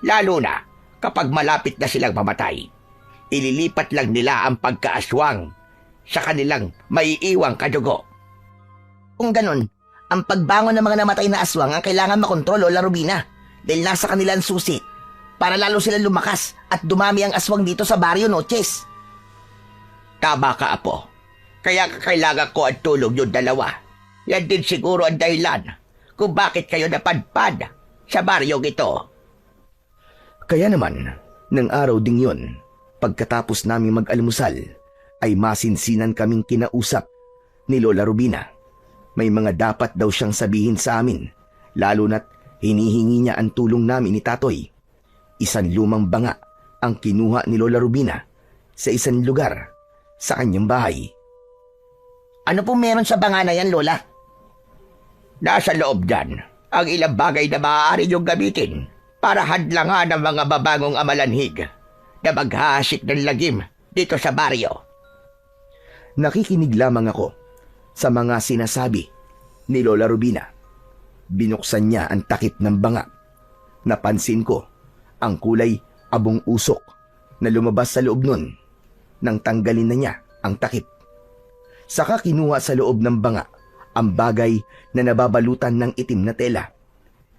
Lalo na kapag malapit na silang mamatay. Ililipat lang nila ang pagkaaswang sa kanilang maiiwang kadugo. Kung ganun, ang pagbangon ng mga namatay na aswang ang kailangan makontrol, Lola Rubina. Dahil nasa kanilang susi para lalo silang lumakas at dumami ang aswang dito sa Barrio Noches. Tama ka, Apo. Kaya kailangan ko ang tulong yung dalawa. Yan din siguro ang dahilan kung bakit kayo napadpad sa baryong ito. Kaya naman, ng araw ding yon, pagkatapos naming mag-almusal, ay masinsinan kaming kinausap ni Lola Rubina. May mga dapat daw siyang sabihin sa amin, lalo na't hinihingi niya ang tulong namin ni Tatoy. Isang lumang banga ang kinuha ni Lola Rubina sa isang lugar sa kanyang bahay. Ano po meron sa banga na yan, Lola? Nasa loob dyan ang ilang bagay na maaari niyong gamitin para hadlangan ang mga babangong amalanhig na maghahasik ng lagim dito sa baryo. Nakikinig lamang ako sa mga sinasabi ni Lola Rubina. Binuksan niya ang takip ng banga. Napansin ko ang kulay abong usok na lumabas sa loob nun nang tanggalin na niya ang takip. Saka kinuha sa loob ng banga ang bagay na nababalutan ng itim na tela.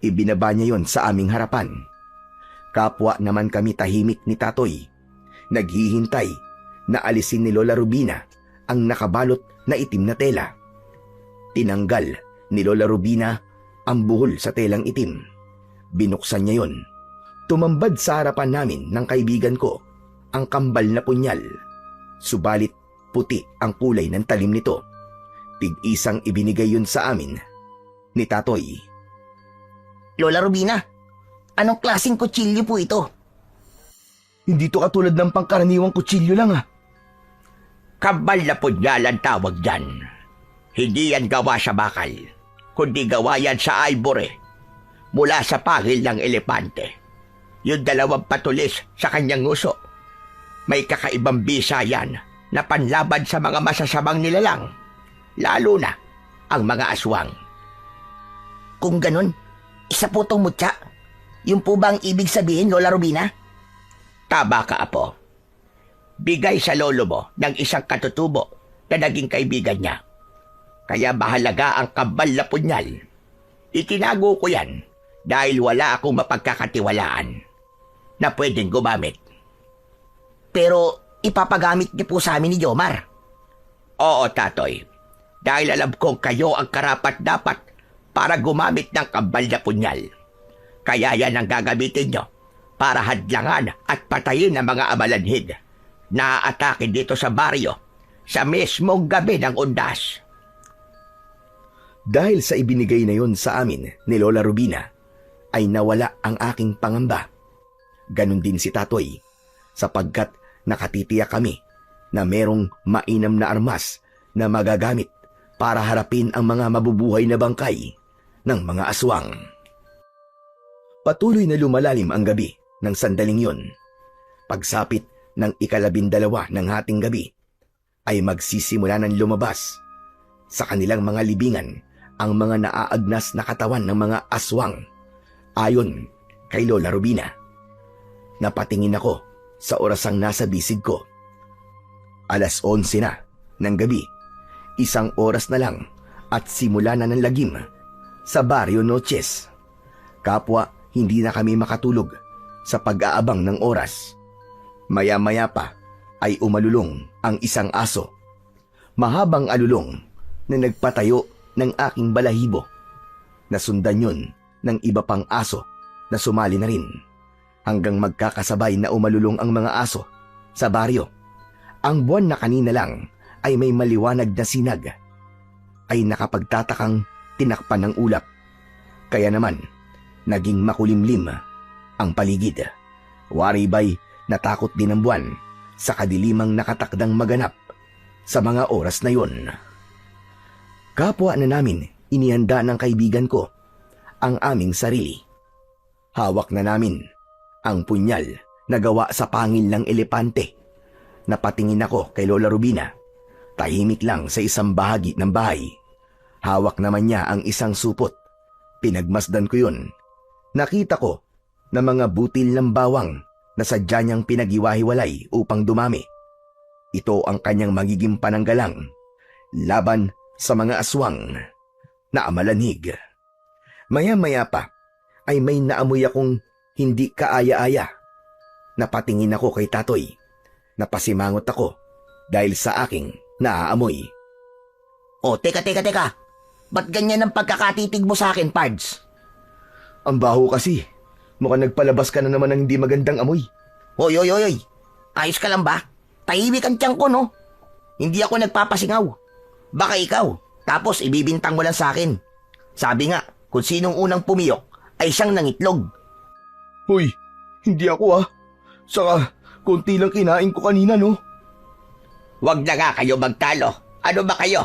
Ibinaba niya yon sa aming harapan. Kapwa naman kami tahimik ni Tatoy. Naghihintay na alisin ni Lola Rubina ang nakabalot na itim na tela. Tinanggal ni Lola Rubina ang buhol sa telang itim. Binuksan niya yon. Tumambad sa harapan namin ng kaibigan ko ang kambal na punyal. Subalit puti ang kulay ng talim nito. Tig-isang ibinigay yun sa amin ni Tatoy. Lola Rubina, anong klaseng kutsilyo po ito? Hindi to katulad ng pangkaraniwang kutsilyo lang ah. Kambal na punyal ang tawag dyan. Hindi yan gawa sa bakal, kundi gawa yan sa ivory mula sa pangil ng elepante. Yung dalawang patulis sa kanyang nguso. May kakaibang bisa yan na panlaban sa mga masasamang nilalang, lalo na ang mga aswang. Kung ganun, isa po tong mutya. Yung po ba ang ibig sabihin, Lola Rubina? Tama ka, Apo. Bigay sa lolo mo ng isang katutubo na naging kaibigan niya. Kaya mahalaga ang kambal na punyal. Itinago ko yan dahil wala akong mapagkakatiwalaan na pwedeng gumamit. Pero ipapagamit niyo po sa amin ni Jomar. Oo, Tatoy. Dahil alam kong kayo ang karapat-dapat para gumamit ng kambal na punyal. Kaya yan ang gagamitin nyo para hadlangan at patayin ang mga amalanhid na aatake dito sa baryo sa mismong gabi ng undas. Dahil sa ibinigay na yon sa amin ni Lola Rubina, ay nawala ang aking pangamba. Ganon din si Tatoy, sapagkat nakatitiyak kami na merong mainam na armas na magagamit para harapin ang mga mabubuhay na bangkay ng mga aswang. Patuloy na lumalalim ang gabi ng sandaling yon. Pagsapit ng 12 ng hating gabi, ay magsisimula ng lumabas sa kanilang mga libingan ang mga naaagnas na katawan ng mga aswang. Ayon kay Lola Rubina, napatingin ako sa orasang nasa bisig ko. 11:00 na ng gabi, 1 oras na lang at simula na ng lagim sa Barrio Noches. Kapwa hindi na kami makatulog sa pag-aabang ng oras. Maya-maya pa ay umalulong ang isang aso. Mahabang alulong na nagpatayo ng aking balahibo. Nasundan yun ng iba pang aso na sumali na rin hanggang magkakasabay na umalulong ang mga aso sa baryo. Ang buwan na kanina lang ay may maliwanag na sinag ay nakapagtatakang tinakpan ng ulap. Kaya naman, naging makulimlim ang paligid. Waribay natakot din ang buwan sa kadilimang nakatakdang maganap sa mga oras na yon. Kapwa na namin inihanda ng kaibigan ko ang aming sarili. Hawak na namin ang punyal na gawa sa pangil ng elepante. Napatingin ako kay Lola Rubina. Tahimik lang sa isang bahagi ng bahay. Hawak naman niya ang isang supot. Pinagmasdan ko yun. Nakita ko na mga butil ng bawang na sadya niyang pinag-iwahiwalay upang dumami. Ito ang kanyang magiging pananggalang laban sa mga aswang na amalanhig. Maya-maya pa ay may naamoy akong hindi kaaya-aya. Napatingin ako kay Tatoy. Napasimangot ako dahil sa aking naaamoy. O, teka. Ba't ganyan ang pagkakatitig mo sa akin, Pards? Ang baho kasi. Mukhang nagpalabas ka na naman ng hindi magandang amoy. Oy. Ayos ka lang ba? Tahimik ang tiyan ko, no? Hindi ako nagpapasingaw. Baka ikaw. Tapos ibibintang mo lang sa akin. Sabi nga, kung sinong unang pumiyok ay siyang nangitlog. Hoy, hindi ako ah. Saka, konti lang kinain ko kanina, no? Huwag na nga kayo magtalo. Ano ba kayo?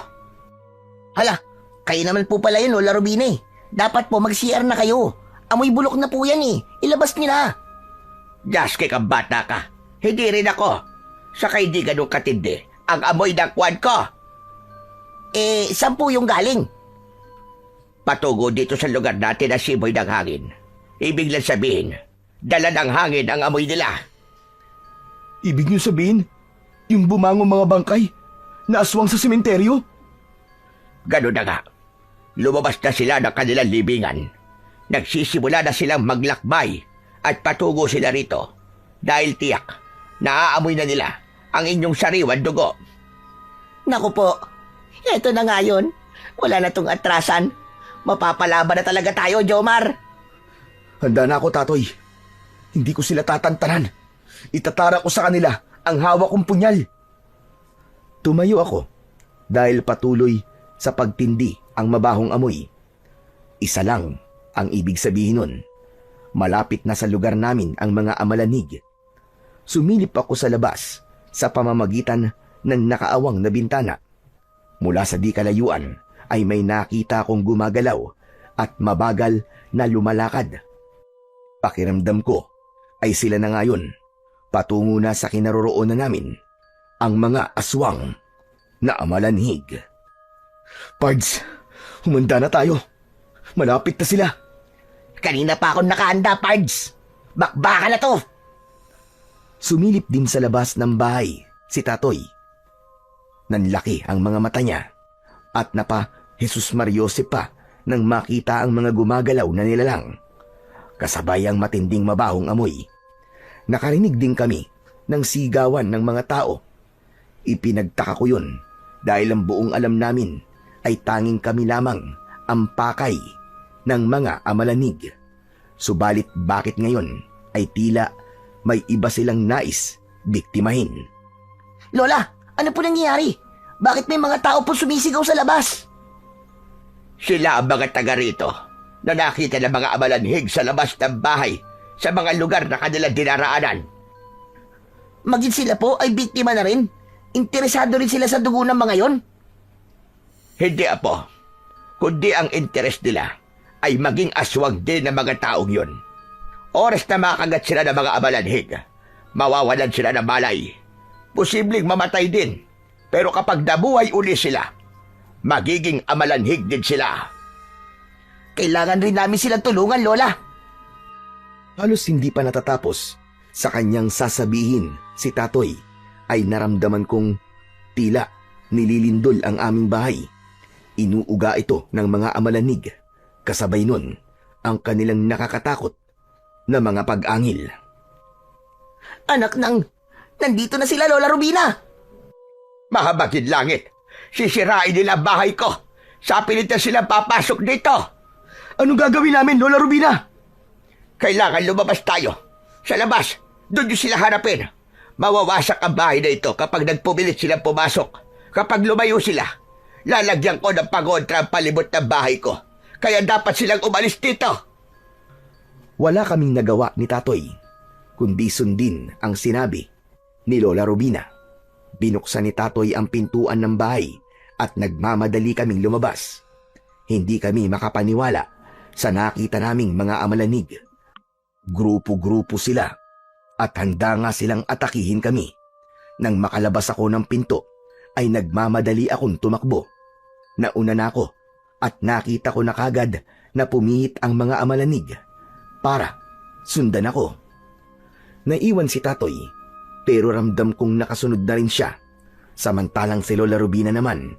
Hala, kayo naman po pala yun, Lola Rubina eh. Dapat po mag-CR na kayo. Amoy bulok na po yan eh. Ilabas niyo na. Jaske kang bata ka. Hindi rin ako. Saka hindi ganun katindi ang amoy ng kwan ko. Saan po yung galing? patungo dito sa lugar natin na simoy ng hangin. Ibig lang sabihin, dala ng hangin ang amoy nila. Ibig niyo sabihin, yung bumangong mga bangkay na aswang sa sementeryo? Ganun na nga. Lumabas na sila ng kanilang libingan. Nagsisimula na silang maglakbay at patungo sila rito dahil tiyak naaamoy na nila ang inyong sariwan dugo. Naku po, eto na nga yun. Wala na tong atrasan. Mapapalaban na talaga tayo, Jomar. Handa na ako, Tatoy. Hindi ko sila tatantanan. Itatara ko sa kanila ang hawak kong punyal. Tumayo ako dahil patuloy sa pagtindi ang mabahong amoy. Isa lang ang ibig sabihin nun. Malapit na sa lugar namin ang mga amalanig. Sumilip ako sa labas sa pamamagitan ng nakaawang na bintana. Mula sa di kalayuan ay may nakita akong gumagalaw at mabagal na lumalakad. Pakiramdam ko ay sila na ngayon, patungo na sa kinaroroonan namin, ang mga aswang na amalanhig. Pards, humanda na tayo. Malapit na sila. Kanina pa ako nakahanda, Pards. Bakbaka na to. Sumilip din sa labas ng bahay si Tatoy. Nanlaki ang mga mata niya at napa Jesus Mariose pa nang makita ang mga gumagalaw na nilalang. Kasabay ang matinding mabahong amoy. Nakarinig din kami ng sigawan ng mga tao. Ipinagtaka ko yun dahil ang buong alam namin ay tanging kami lamang ang pakay ng mga amalanig. Subalit bakit ngayon ay tila may iba silang nais biktimahin? Lola, ano po nangyayari? Bakit may mga tao po sumisigaw sa labas? Sila ang mga taga rito na nakita ng mga amalanhig sa labas ng bahay sa mga lugar na kanilang dinaraanan. Maging sila po ay biktima na rin? Interesado rin sila sa dugo ng mga yon? Hindi, Apo. Kundi ang interes nila ay maging aswang din ng mga taong yon. Oras na makagat sila ng mga amalanhig, mawawalan sila ng malay. Posibleng mamatay din. Pero kapag nabuhay uli sila, magiging amalanhig din sila. Kailangan rin namin silang tulungan, Lola. Halos hindi pa natatapos sa kanyang sasabihin si Tatoy ay naramdaman kong tila nililindol ang aming bahay. Inuuga ito ng mga amalanig. Kasabay nun ang kanilang nakakatakot na mga pag-angil. Anak nandito na sila, Lola Rubina. Mahabagin langit, sisirain nila ang bahay ko. Sa pilit na silang papasok dito. Anong gagawin namin, Lola Rubina? Kailangan lumabas tayo. Sa labas, doon yung sila harapin. Mawawasak ang bahay na ito kapag nagpumilit silang pumasok. Kapag lumayo sila, lalagyan ko ng pagontra ang palibot ng bahay ko. Kaya dapat silang umalis dito. Wala kaming nagawa ni Tatoy, kundi sundin ang sinabi ni Lola Rubina. Binuksan ni Tatoy ang pintuan ng bahay at nagmamadali kaming lumabas. Hindi kami makapaniwala sa nakita naming mga amalanig. Grupo-grupo sila at handa nga silang atakihin kami. Nang makalabas ako ng pinto, ay nagmamadali akong tumakbo. Nauna na ako at nakita ko na kagad na pumihit ang mga amalanig para sundan ako. Naiwan si Tatoy pero ramdam kong nakasunod na rin siya. Samantalang si Lola Rubina naman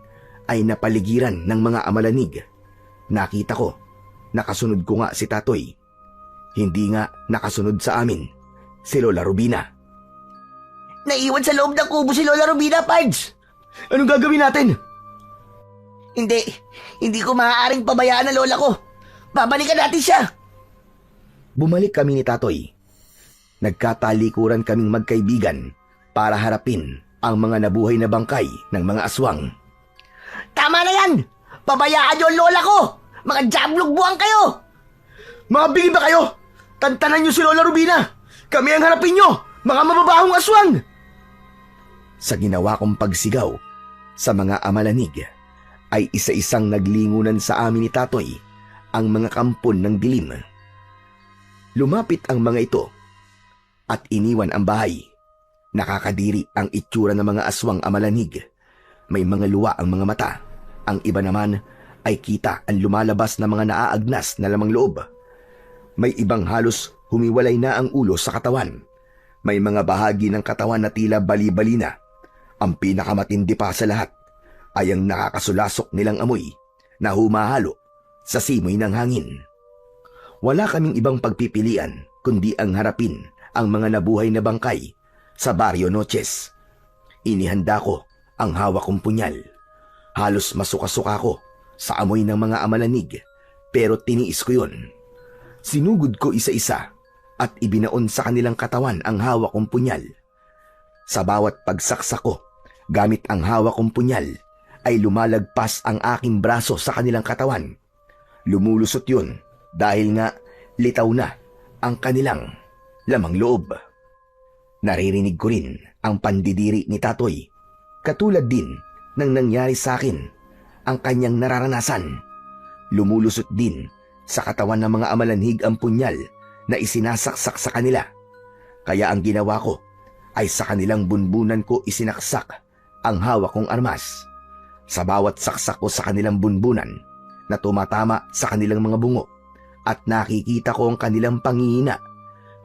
ay napaligiran ng mga amalanig. Nakita ko, nakasunod ko nga si Tatoy. Hindi nga nakasunod sa amin si Lola Rubina. Naiwan sa loob ng kubo si Lola Rubina, Pards. Anong gagawin natin? Hindi ko maaaring pabayaan ang lola ko. Babalikan natin siya. Bumalik kami ni Tatoy. Nagkatalikuran kaming magkaibigan para harapin ang mga nabuhay na bangkay ng mga aswang. Tama na yan! Pabayaan niyo ang lola ko! Mga jablog buwang kayo! Mga bigi ba kayo? Tantanan niyo si Lola Rubina! Kami ang harapin niyo! Mga mababahong aswang! Sa ginawa kong pagsigaw sa mga amalanig, ay isa-isang naglingunan sa amin ni Tatoy ang mga kampon ng dilim. Lumapit ang mga ito at iniwan ang bahay. Nakakadiri ang itsura ng mga aswang amalanig. May mga luwa ang mga mata. Ang iba naman ay kita ang lumalabas na mga naaagnas na lamang loob. May ibang halos humiwalay na ang ulo sa katawan. May mga bahagi ng katawan na tila bali-bali na. Ang pinakamatindi pa sa lahat ay ang nakakasulasok nilang amoy na humahalo sa simoy ng hangin. Wala kaming ibang pagpipilian kundi ang harapin ang mga nabuhay na bangkay sa Barrio Noches. Inihanda ko ang hawak kong punyal. Halos masuka-suka ko sa amoy ng mga amalanig pero tiniis ko yun. Sinugod ko isa-isa at ibinaon sa kanilang katawan ang hawak kong punyal. Sa bawat pagsaksak ko gamit ang hawak kong punyal ay lumalagpas ang aking braso sa kanilang katawan. Lumulusot yun dahil nga litaw na ang kanilang lamang loob. Naririnig ko rin ang pandidiri ni Tatoy. Katulad din ng nangyari sa akin ang kanyang nararanasan. Lumulusot din sa katawan ng mga amalanhig ang punyal na isinasaksak sa kanila. Kaya ang ginawa ko ay sa kanilang bunbunan ko isinaksak ang hawak kong armas. Sa bawat saksak ko sa kanilang bunbunan na tumatama sa kanilang mga bungo at nakikita ko ang kanilang pangihina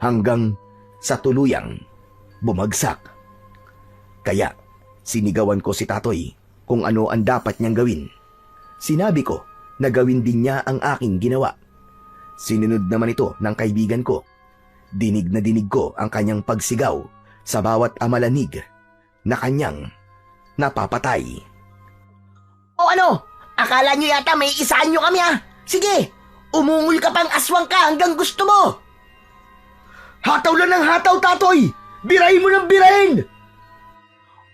hanggang sa tuluyang bumagsak. Kaya sinigawan ko si Tatoy kung ano ang dapat niyang gawin. Sinabi ko na gawin din niya ang aking ginawa. Sinunod naman ito ng kaibigan ko. Dinig na dinig ko ang kanyang pagsigaw sa bawat amalanig na kanyang napapatay. O ano? Akala nyo yata may isahan nyo kami ha? Sige, umungol ka pang aswang ka hanggang gusto mo. Hataw lang ng hataw, Tatoy! Birahin mo ng birahin!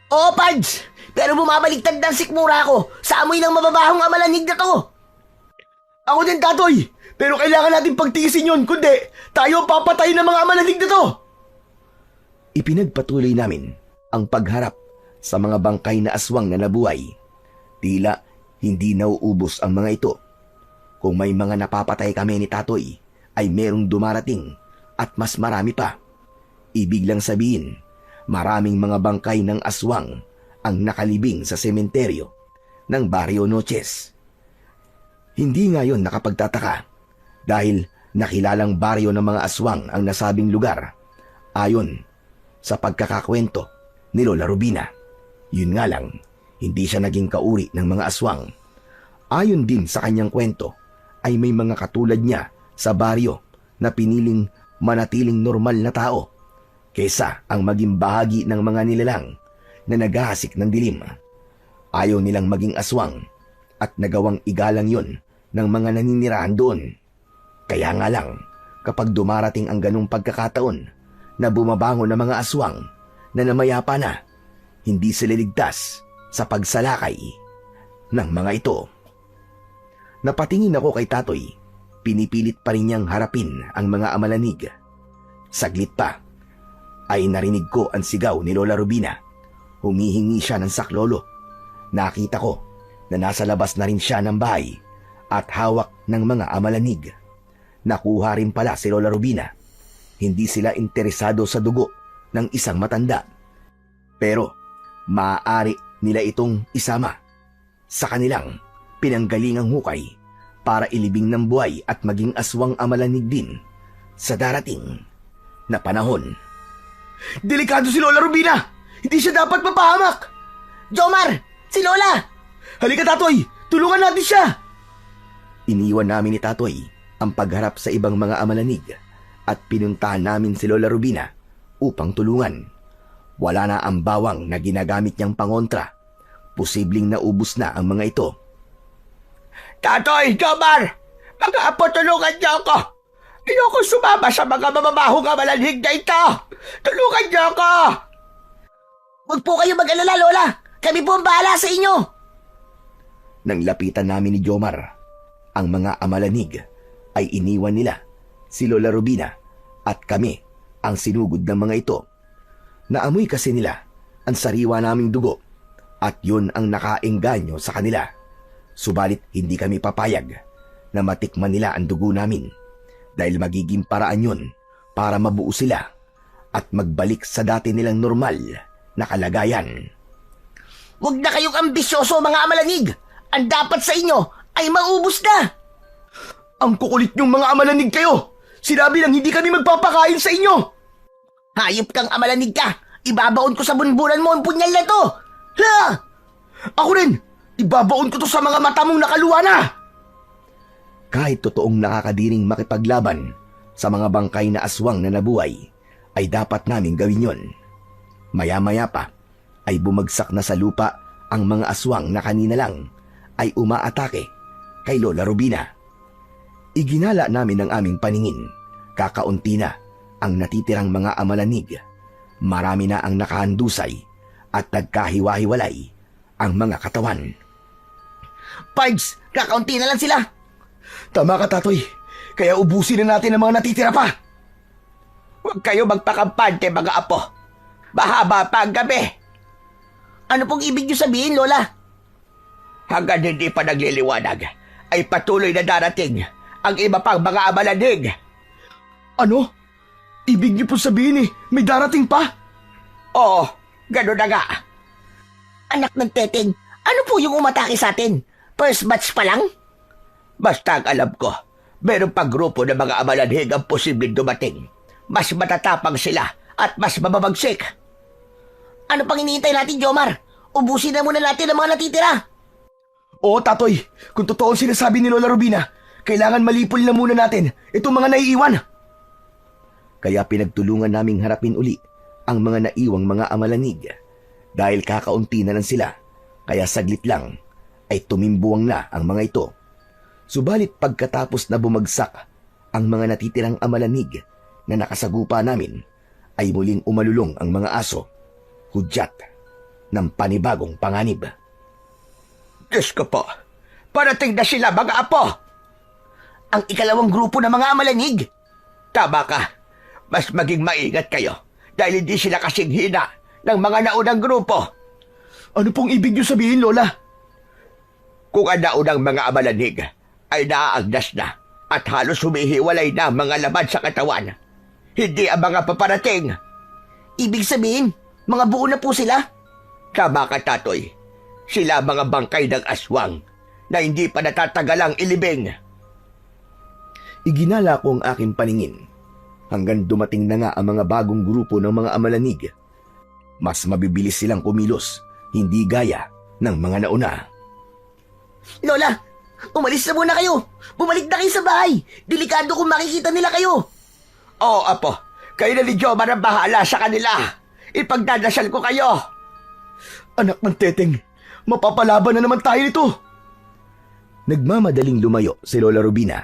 Oo, Pards, pero bumabaligtad ng sikmura ko sa amoy ng mababahong amalanig na to. Ako din, Tatoy! Pero kailangan natin pagtiisin yun, kundi tayo papatayin ng mga amalanig na to! Ipinagpatuloy namin ang pagharap sa mga bangkay na aswang na nabuhay. Tila hindi nauubos ang mga ito. Kung may mga napapatay kami ni Tatoy, ay merong dumarating at mas marami pa. Ibig lang sabihin, maraming mga bangkay ng aswang ang nakalibing sa sementeryo ng Barrio Noches. Hindi ngayon nakapagtataka dahil nakilalang baryo ng mga aswang ang nasabing lugar ayon sa pagkakakwento ni Lola Rubina. Yun nga lang, hindi siya naging kauri ng mga aswang. Ayon din sa kanyang kwento, ay may mga katulad niya sa baryo na piniling manatiling normal na tao kaysa ang maging bahagi ng mga nilalang na naghahasik ng dilim. Ayaw nilang maging aswang at nagawang igalang yon ng mga naninirahan doon. Kaya nga lang, kapag dumarating ang ganung pagkakataon na bumabangon ng mga aswang na namayapa na, hindi sila ligtas sa pagsalakay ng mga ito. Napatingin ako kay Tatoy, pinipilit pa rin niyang harapin ang mga amalanig. Saglit pa, ay narinig ko ang sigaw ni Lola Rubina. Humihingi siya ng saklolo. Nakita ko na nasa labas na rin siya ng bahay at hawak ng mga amalanig. Nakuha rin pala si Lola Rubina. Hindi sila interesado sa dugo ng isang matanda. Pero maaari nila itong isama sa kanilang pinanggalingang hukay para ilibing ng buhay at maging aswang amalanig din sa darating na panahon. Delikado si Lola Rubina! Hindi siya dapat mapahamak! Jomar! Si Lola! Halika, Tatoy! Tulungan natin siya! Iniwan namin ni Tatoy ang pagharap sa ibang mga amalanig at pinuntahan namin si Lola Rubina upang tulungan. Wala na ang bawang na ginagamit niyang pangontra. Posibleng naubos na ang mga ito. Tatoy! Jomar! Mga apo, tulungan niyo ako! Ayoko sumama sa mga mamamahong amalanhig na ito! Tulungan niyo ako! Huwag po kayo mag-alala, Lola! Kami po ang bahala sa inyo! Nang lapitan namin ni Jomar, ang mga amalanig ay iniwan nila si Lola Rubina at kami ang sinugod ng mga ito. Naamoy kasi nila ang sariwa naming dugo at yun ang nakaengganyo sa kanila. Subalit hindi kami papayag na matikman nila ang dugo namin dahil magiging paraan yun para mabuo sila at magbalik sa dati nilang normal na kalagayan. Huwag na kayong ambisyoso, mga amalanig! Ang dapat sa inyo ay maubos na. Ang kukulit niyong mga amalanig kayo! Sinabi lang hindi kami magpapakain sa inyo! Hayop kang amalanig ka. Ibabaon ko sa bunbunan mo ang punyal na to. Ha! Ako rin! Ibabaon ko to sa mga mata mong nakaluwa na! Kahit totoong nakakadiring makipaglaban sa mga bangkay na aswang na nabuhay, ay dapat naming gawin yon. Maya-maya pa, ay bumagsak na sa lupa ang mga aswang na kanina lang ay umaatake kay Lola Rubina. Iginala namin ang aming paningin. Kakaunti na ang natitirang mga amalanig. Marami na ang nakahandusay at nagkahiwa-hiwalay ang mga katawan. Pards, kakaunti na lang sila. Tama ka, Tatoy. Kaya ubusin na natin ang mga natitira pa. Huwag kayo magpakampante, mga apo. Mahaba pa ang gabi. Ano pong ibig niyo sabihin, Lola? Hanggang hindi pa nagliliwanag, ay patuloy na darating ang iba pang mga amalanig. Ano? Ibig niyo po sabihin may darating pa? Oo, gano'n na nga. Anak ng teteng, ano po yung umatake sa atin? First batch pa lang? Basta ang alam ko, meron pang grupo ng mga amalanig ang posibleng dumating. Mas matatapang sila at mas mababagsik. Ano pang hinihintay natin, Jomar? Ubusin na muna natin ang mga natitira. Oo, Tatoy. Kung totoo ang sinasabi ni Lola Rubina, kailangan malipol na muna natin itong mga naiiwan. Kaya pinagtulungan naming harapin uli ang mga naiwang mga amalanig. Dahil kakaunti na lang sila, kaya saglit lang ay tumimbuwang na ang mga ito. Subalit pagkatapos na bumagsak ang mga natitirang amalanig na nakasagupa namin, ay muling umalulong ang mga aso, hudyat ng panibagong panganib. Diyos ko po, parating na sila, mga apo. Ang ikalawang grupo ng mga amalanig. Tama ka, mas maging maingat kayo dahil hindi sila kasing hina ng mga naunang grupo. Ano pong ibig niyo sabihin, Lola? Kung ang naunang mga amalanig ay naaagdas na at halos humihiwalay na ang mga laman sa katawan, hindi ang mga paparating. Ibig sabihin, mga buo na po sila? Tama ka, Tatoy. Sila mga bangkay ng aswang na hindi pa natatagalang ilibing. Iginala ko ang aking paningin hanggang dumating na nga ang mga bagong grupo ng mga amalanig. Mas mabibilis silang kumilos, hindi gaya ng mga nauna. Lola, umalis na muna kayo. Bumalik na kayo sa bahay. Delikado kung makikita nila kayo. Oo, apo. Kayo na ni Jomar ang bahala sa kanila. Ipagdadasal ko kayo. Anak ng teteng, mapapalaban na naman tayo nito. Nagmamadaling lumayo si Lola Rubina.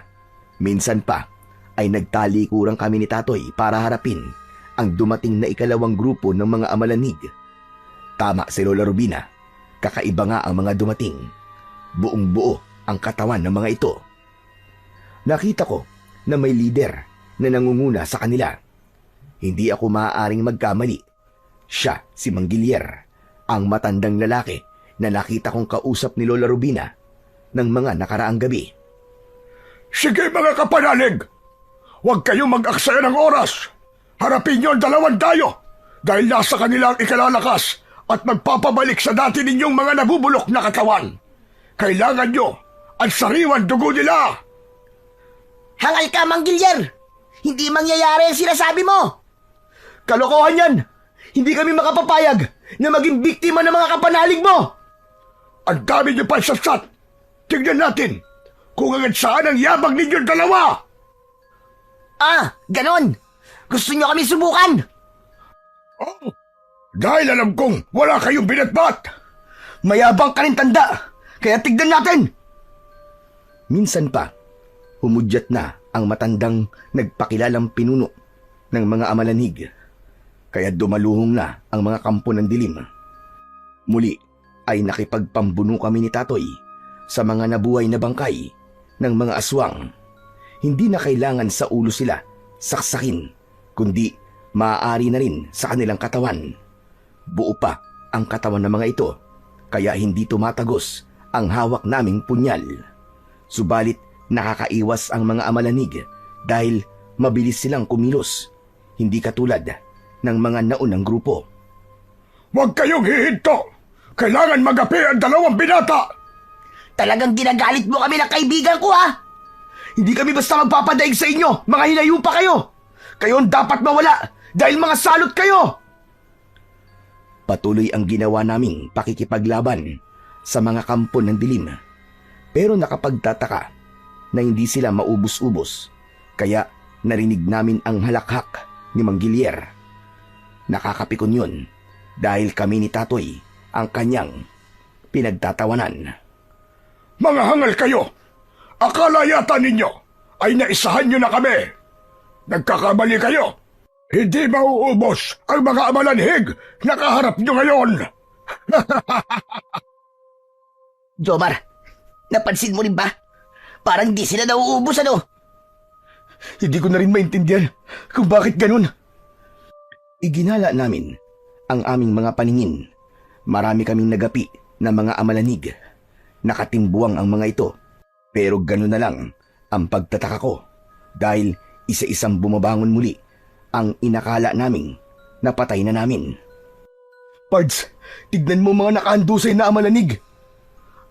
Minsan pa ay nagtalikurang kami ni Tatoy para harapin ang dumating na ikalawang grupo ng mga amalanig. Tama si Lola Rubina, kakaiba nga ang mga dumating. Buong buo ang katawan ng mga ito. Nakita ko na may lider na nangunguna sa kanila. Hindi ako maaaring magkamali. Siya si Manggilier, ang matandang lalaki na nakita kong kausap ni Lola Rubina ng mga nakaraang gabi. Sige mga kapanalig, huwag kayong mag-aksaya ng oras. Harapin niyo ang dalawang dayo dahil nasa kanila ang ikalalakas at magpapabalik sa dati ninyong mga nabubulok na katawan. Kailangan nyo ang sariwan dugo nila. Hangal ka, Manggilier. Hindi mangyayari ang sinasabi mo. Kalokohan yan! Hindi kami makapapayag na maging biktima ng mga kapanalig mo! Ang dami niyo pa satsat. Tignan natin kung hanggang saan ang yabang ninyong dalawa. Ah, ganon. Gusto nyo kami subukan? Oh, dahil alam kong wala kayong binatbat. Mayabang ka rin tanda, kaya tignan natin! Minsan pa, humudyat na ang matandang nagpakilalang pinuno ng mga amalanig. Kaya dumaluhong na ang mga kampo ng dilim. Muli ay nakipagpambuno kami ni Tatoy sa mga nabuhay na bangkay ng mga aswang. Hindi na kailangan sa ulo sila saksakin, kundi maaari na rin sa kanilang katawan. Buo pa ang katawan ng mga ito, kaya hindi tumatagos ang hawak naming punyal. Subalit nakakaiwas ang mga amalanig dahil mabilis silang kumilos, hindi katulad ng mga naunang grupo. Huwag kayong hihinto. Kailangan magapi ang dalawang binata. Talagang ginagalit mo kami ng kaibigan ko, ha? Hindi kami basta magpapadaig sa inyo, mga hinayupa kayo! Kayo ang dapat mawala dahil mga salot kayo! Patuloy ang ginawa naming pakikipaglaban sa mga kampo ng dilim. Pero nakapagtataka na hindi sila maubos-ubos, kaya narinig namin ang halakhak ni Mang Gilier. Nakakapikon yun dahil kami ni Tatoy ang kanyang pinagtatawanan. Mga hangal kayo! Akala yata ninyo ay naisahan nyo na kami. Nagkakamali kayo. Hindi mauubos ang mga amalanhig na kaharap nyo ngayon. Jomar, napansin mo rin ba? Parang di sila nauubos, ano? Hindi ko na rin maintindihan kung bakit ganun. Iginala namin ang aming mga paningin. Marami kaming nagapi na mga amalanig. Nakatimbuang ang mga ito. Pero ganun na lang ang pagtataka ko dahil isa-isang bumabangon muli ang inakala naming napatay na namin. Pards, tignan mo mga nakahandusay na amalanig.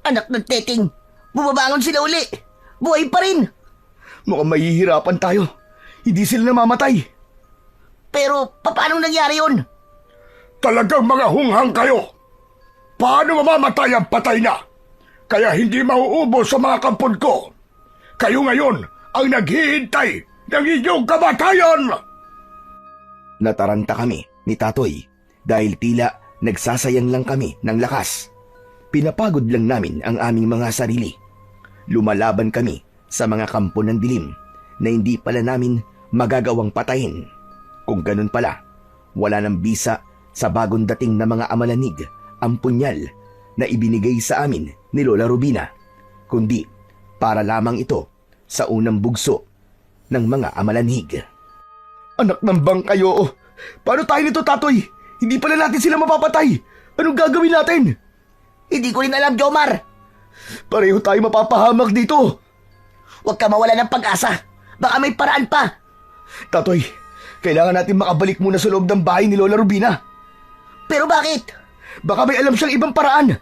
Anak ng teting, bumabangon sila uli. Buhay pa rin. Mukhang mahihirapan tayo. Hindi sila namamatay. Pero paano nangyari yun? Talagang mga hunghang kayo. Paano mamamatay ang patay na? Kaya hindi mauubos sa mga kampon ko. Kayo ngayon ang naghihintay ng inyong kamatayan. Nataranta kami ni Tatoy dahil tila nagsasayang lang kami ng lakas. Pinapagod lang namin ang aming mga sarili. Lumalaban kami sa mga kampo ng dilim na hindi pala namin magagawang patayin. Kung ganun pala, wala nang bisa sa bagong dating na mga amalanig ang punyal na ibinigay sa amin ni Lola Rubina, kundi para lamang ito sa unang bugso ng mga amalanhig. Anak ng bangkayo! Paano tayo nito, Tatoy? Hindi pala natin sila mapapatay! Anong gagawin natin? Hindi ko rin alam, Jomar. Pareho tayo mapapahamak dito! Huwag ka mawala ng pag-asa. Baka may paraan pa. Tatoy, kailangan natin makabalik muna sa loob ng bahay ni Lola Rubina. Pero bakit? Baka may alam siyang ibang paraan.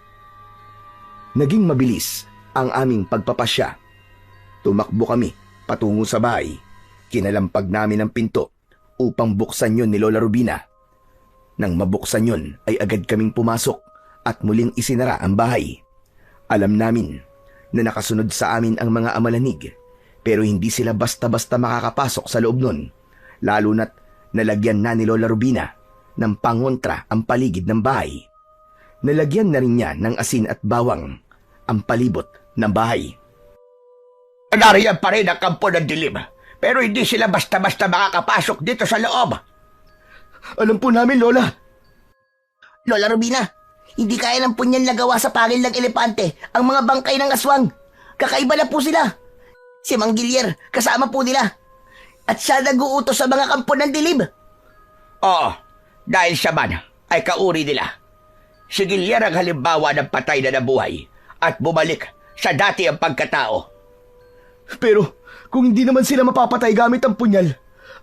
Naging mabilis ang aming pagpapasya. Tumakbo kami patungo sa bahay. Kinalampag namin ang pinto upang buksan yon ni Lola Rubina. Nang mabuksan yon ay agad kaming pumasok at muling isinara ang bahay. Alam namin na nakasunod sa amin ang mga amalanig, pero hindi sila basta-basta makakapasok sa loob nun, lalo na't nalagyan na ni Lola Rubina ng pangontra ang paligid ng bahay. Nalagyan na rin niya ng asin at bawang ang palibot ng bahay. Nariyan pa rin ang kampo ng dilim, pero hindi sila basta-basta makakapasok dito sa loob. Alam po namin, Lola. Lola Rubina, hindi kaya ng punyal na gawa sa pangil ng elepante ang mga bangkay ng aswang. Kakaiba na po sila. Si Mang Gilier, kasama po nila. At siya nag-uutos sa mga kampo ng dilim. Oo, dahil siya man ay kauri nila. Si Gilier ang halimbawa ng patay na nabuhay at bumalik sa dati ang pagkatao. Pero kung hindi naman sila mapapatay gamit ang punyal,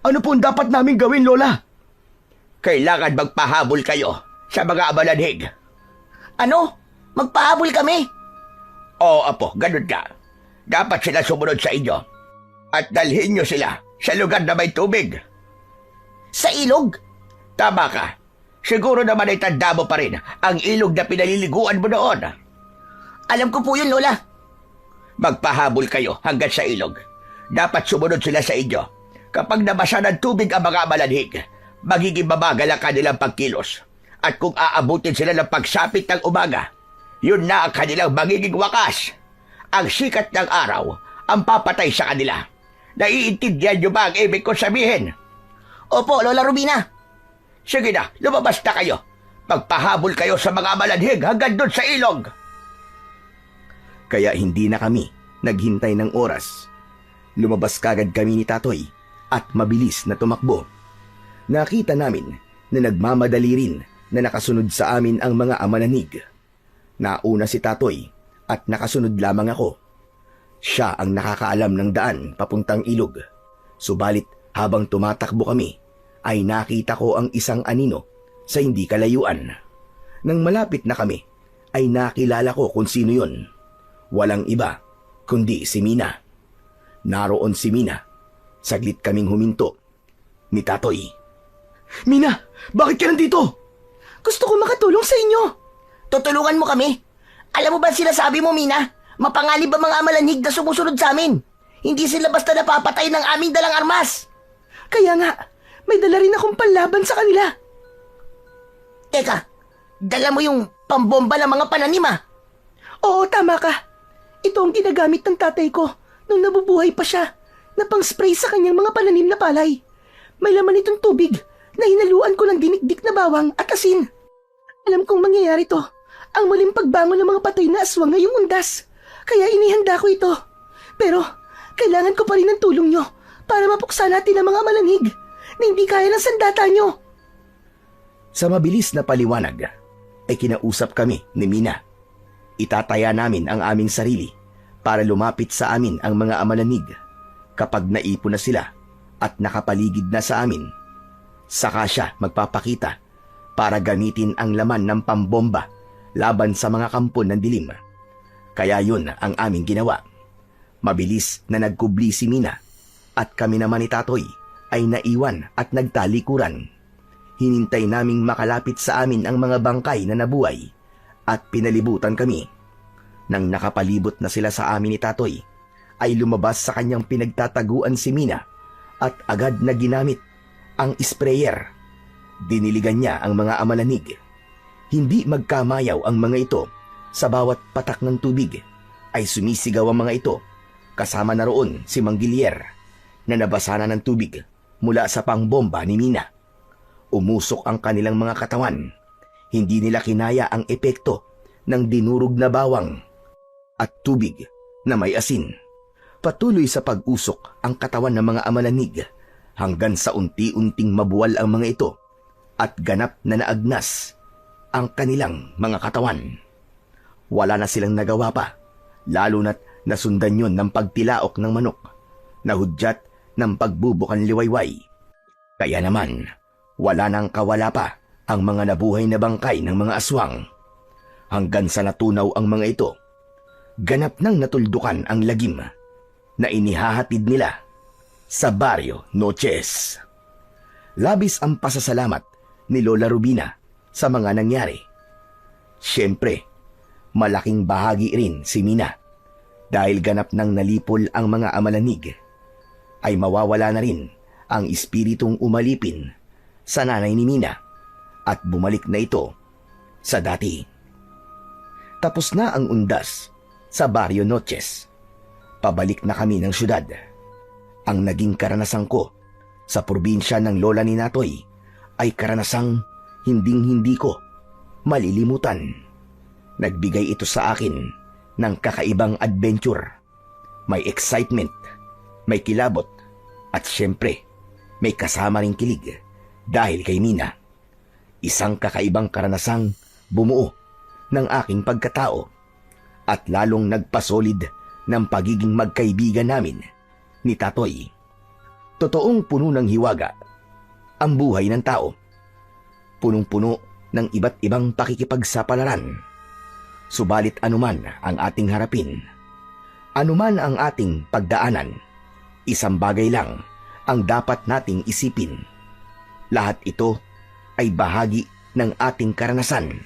ano po ang dapat namin gawin, Lola? Kailangan magpahabol kayo sa mga amalanhig. Ano? Magpahabol kami? Oo, apo, ganun ka. Dapat sila sumunod sa inyo. At dalhin nyo sila sa lugar na may tubig. Sa ilog? Tama ka. Siguro naman ay tanda mo pa rin ang ilog na pinaliliguan mo noon. Alam ko po yun, Lola. Magpahabol kayo hanggang sa ilog. Dapat sumunod sila sa inyo. Kapag nabasa ng tubig ang mga amalanhig, magiging mabagal ang kanilang pagkilos. At kung aabutin sila ng pagsapit ng umaga, yun na ang kanilang magiging wakas. Ang sikat ng araw ang papatay sa kanila. Naiintindihan niyo ba ang ibig ko sabihin? Opo, Lola Rubina. Sige na, lumabas na kayo. Magpahabol kayo sa mga amalanhig hanggang doon sa ilog. Kaya hindi na kami naghintay ng oras. Lumabas kagad kami ni Tatoy at mabilis na tumakbo. Nakita namin na nagmamadali rin na nakasunod sa amin ang mga amalanig. Nauna si Tatoy at nakasunod lamang ako. Siya ang nakakaalam ng daan papuntang ilog. Subalit habang tumatakbo kami, ay nakita ko ang isang anino sa hindi kalayuan. Nang malapit na kami, ay nakilala ko kung sino yon. Walang iba kundi si Mina. Naroon si Mina. Saglit kaming huminto ni Tatoy. Mina, bakit ka nandito? Gusto ko makatulong sa inyo. Tutulungan mo kami? Alam mo ba sinasabi mo, Mina? Mapanganib ang mga amalanig na sumusunod sa amin. Hindi sila basta napapatay ng aming dalang armas. Kaya nga, may dala rin akong panlaban sa kanila. Teka, dala mo yung pambomba ng mga pananim ah. Oo, tama ka. Ito ang ginagamit ng tatay ko nung nabubuhay pa siya na pang-spray sa kanyang mga pananim na palay. May laman itong tubig na hinaluan ko ng dinikdik na bawang at asin. Alam kong mangyayari to. Ang muling pagbangon ng mga patay na aswang ngayong undas. Kaya inihanda ko ito. Pero kailangan ko pa rin ng tulong nyo para mapuksa natin ang mga malanig na hindi kaya ng sandata nyo. Sa mabilis na paliwanag ay kinausap kami ni Mina. Itataya namin ang aming sarili para lumapit sa amin ang mga amalanig kapag naipon na sila at nakapaligid na sa amin. Saka siya magpapakita para gamitin ang laman ng pambomba laban sa mga kampon ng dilim. Kaya yun ang aming ginawa. Mabilis na nagkubli si Mina at kami naman ni Tatoy ay naiwan at nagtalikuran. Hinintay naming makalapit sa amin ang mga bangkay na nabuhay at pinalibutan kami. Nang nakapalibot na sila sa amin ni Tatoy, ay lumabas sa kanyang pinagtataguan si Mina at agad na ginamit ang sprayer. Diniligan niya ang mga amalanig. Hindi magkamayaw ang mga ito. Sa bawat patak ng tubig ay sumisigaw ang mga ito. Kasama na roon si Manggilier na nabasa na ng tubig mula sa pangbomba ni Mina. Umusok ang kanilang mga katawan. Hindi nila kinaya ang epekto ng dinurog na bawang at tubig na may asin. Patuloy sa pag-usok ang katawan ng mga amalanig hanggang sa unti-unting mabuwal ang mga ito at ganap na naagnas ang kanilang mga katawan. Wala na silang nagawa pa, lalo na't nasundan yun ng pagtilaok ng manok na hudyat ng pagbubukan liwayway. Kaya naman, wala nang kawala pa ang mga nabuhay na bangkay ng mga aswang. Hanggang sa natunaw ang mga ito, ganap nang natuldukan ang lagim na inihahatid nila sa Barrio Noches. Labis ang pasasalamat ni Lola Rubina sa mga nangyari. Siyempre, malaking bahagi rin si Mina dahil ganap nang nalipol ang mga amalanig. Ay mawawala na rin ang espiritong umalipin sa nanay ni Mina at bumalik na ito sa dati. Tapos na ang undas sa Barrio Noches. Pabalik na kami ng syudad. Ang naging karanasan ko sa probinsya ng lola ni Natoy ay karanasang hinding-hindi ko malilimutan. Nagbigay ito sa akin ng kakaibang adventure. May excitement, may kilabot, at syempre, may kasama ring kilig dahil kay Mina. Isang kakaibang karanasang bumuo ng aking pagkatao at lalong nagpasolid ng pagiging magkaibigan namin ni Tatoy. Totoong puno ng hiwaga ang buhay ng tao. Punong-puno ng iba't ibang pakikipagsapalaran. Subalit anuman ang ating harapin, anuman ang ating pagdaanan, isang bagay lang ang dapat nating isipin. Lahat ito ay bahagi ng ating karanasan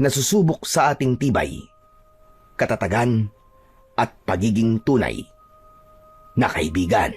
na susubok sa ating tibay, katatagan at pagiging tunay na kaibigan.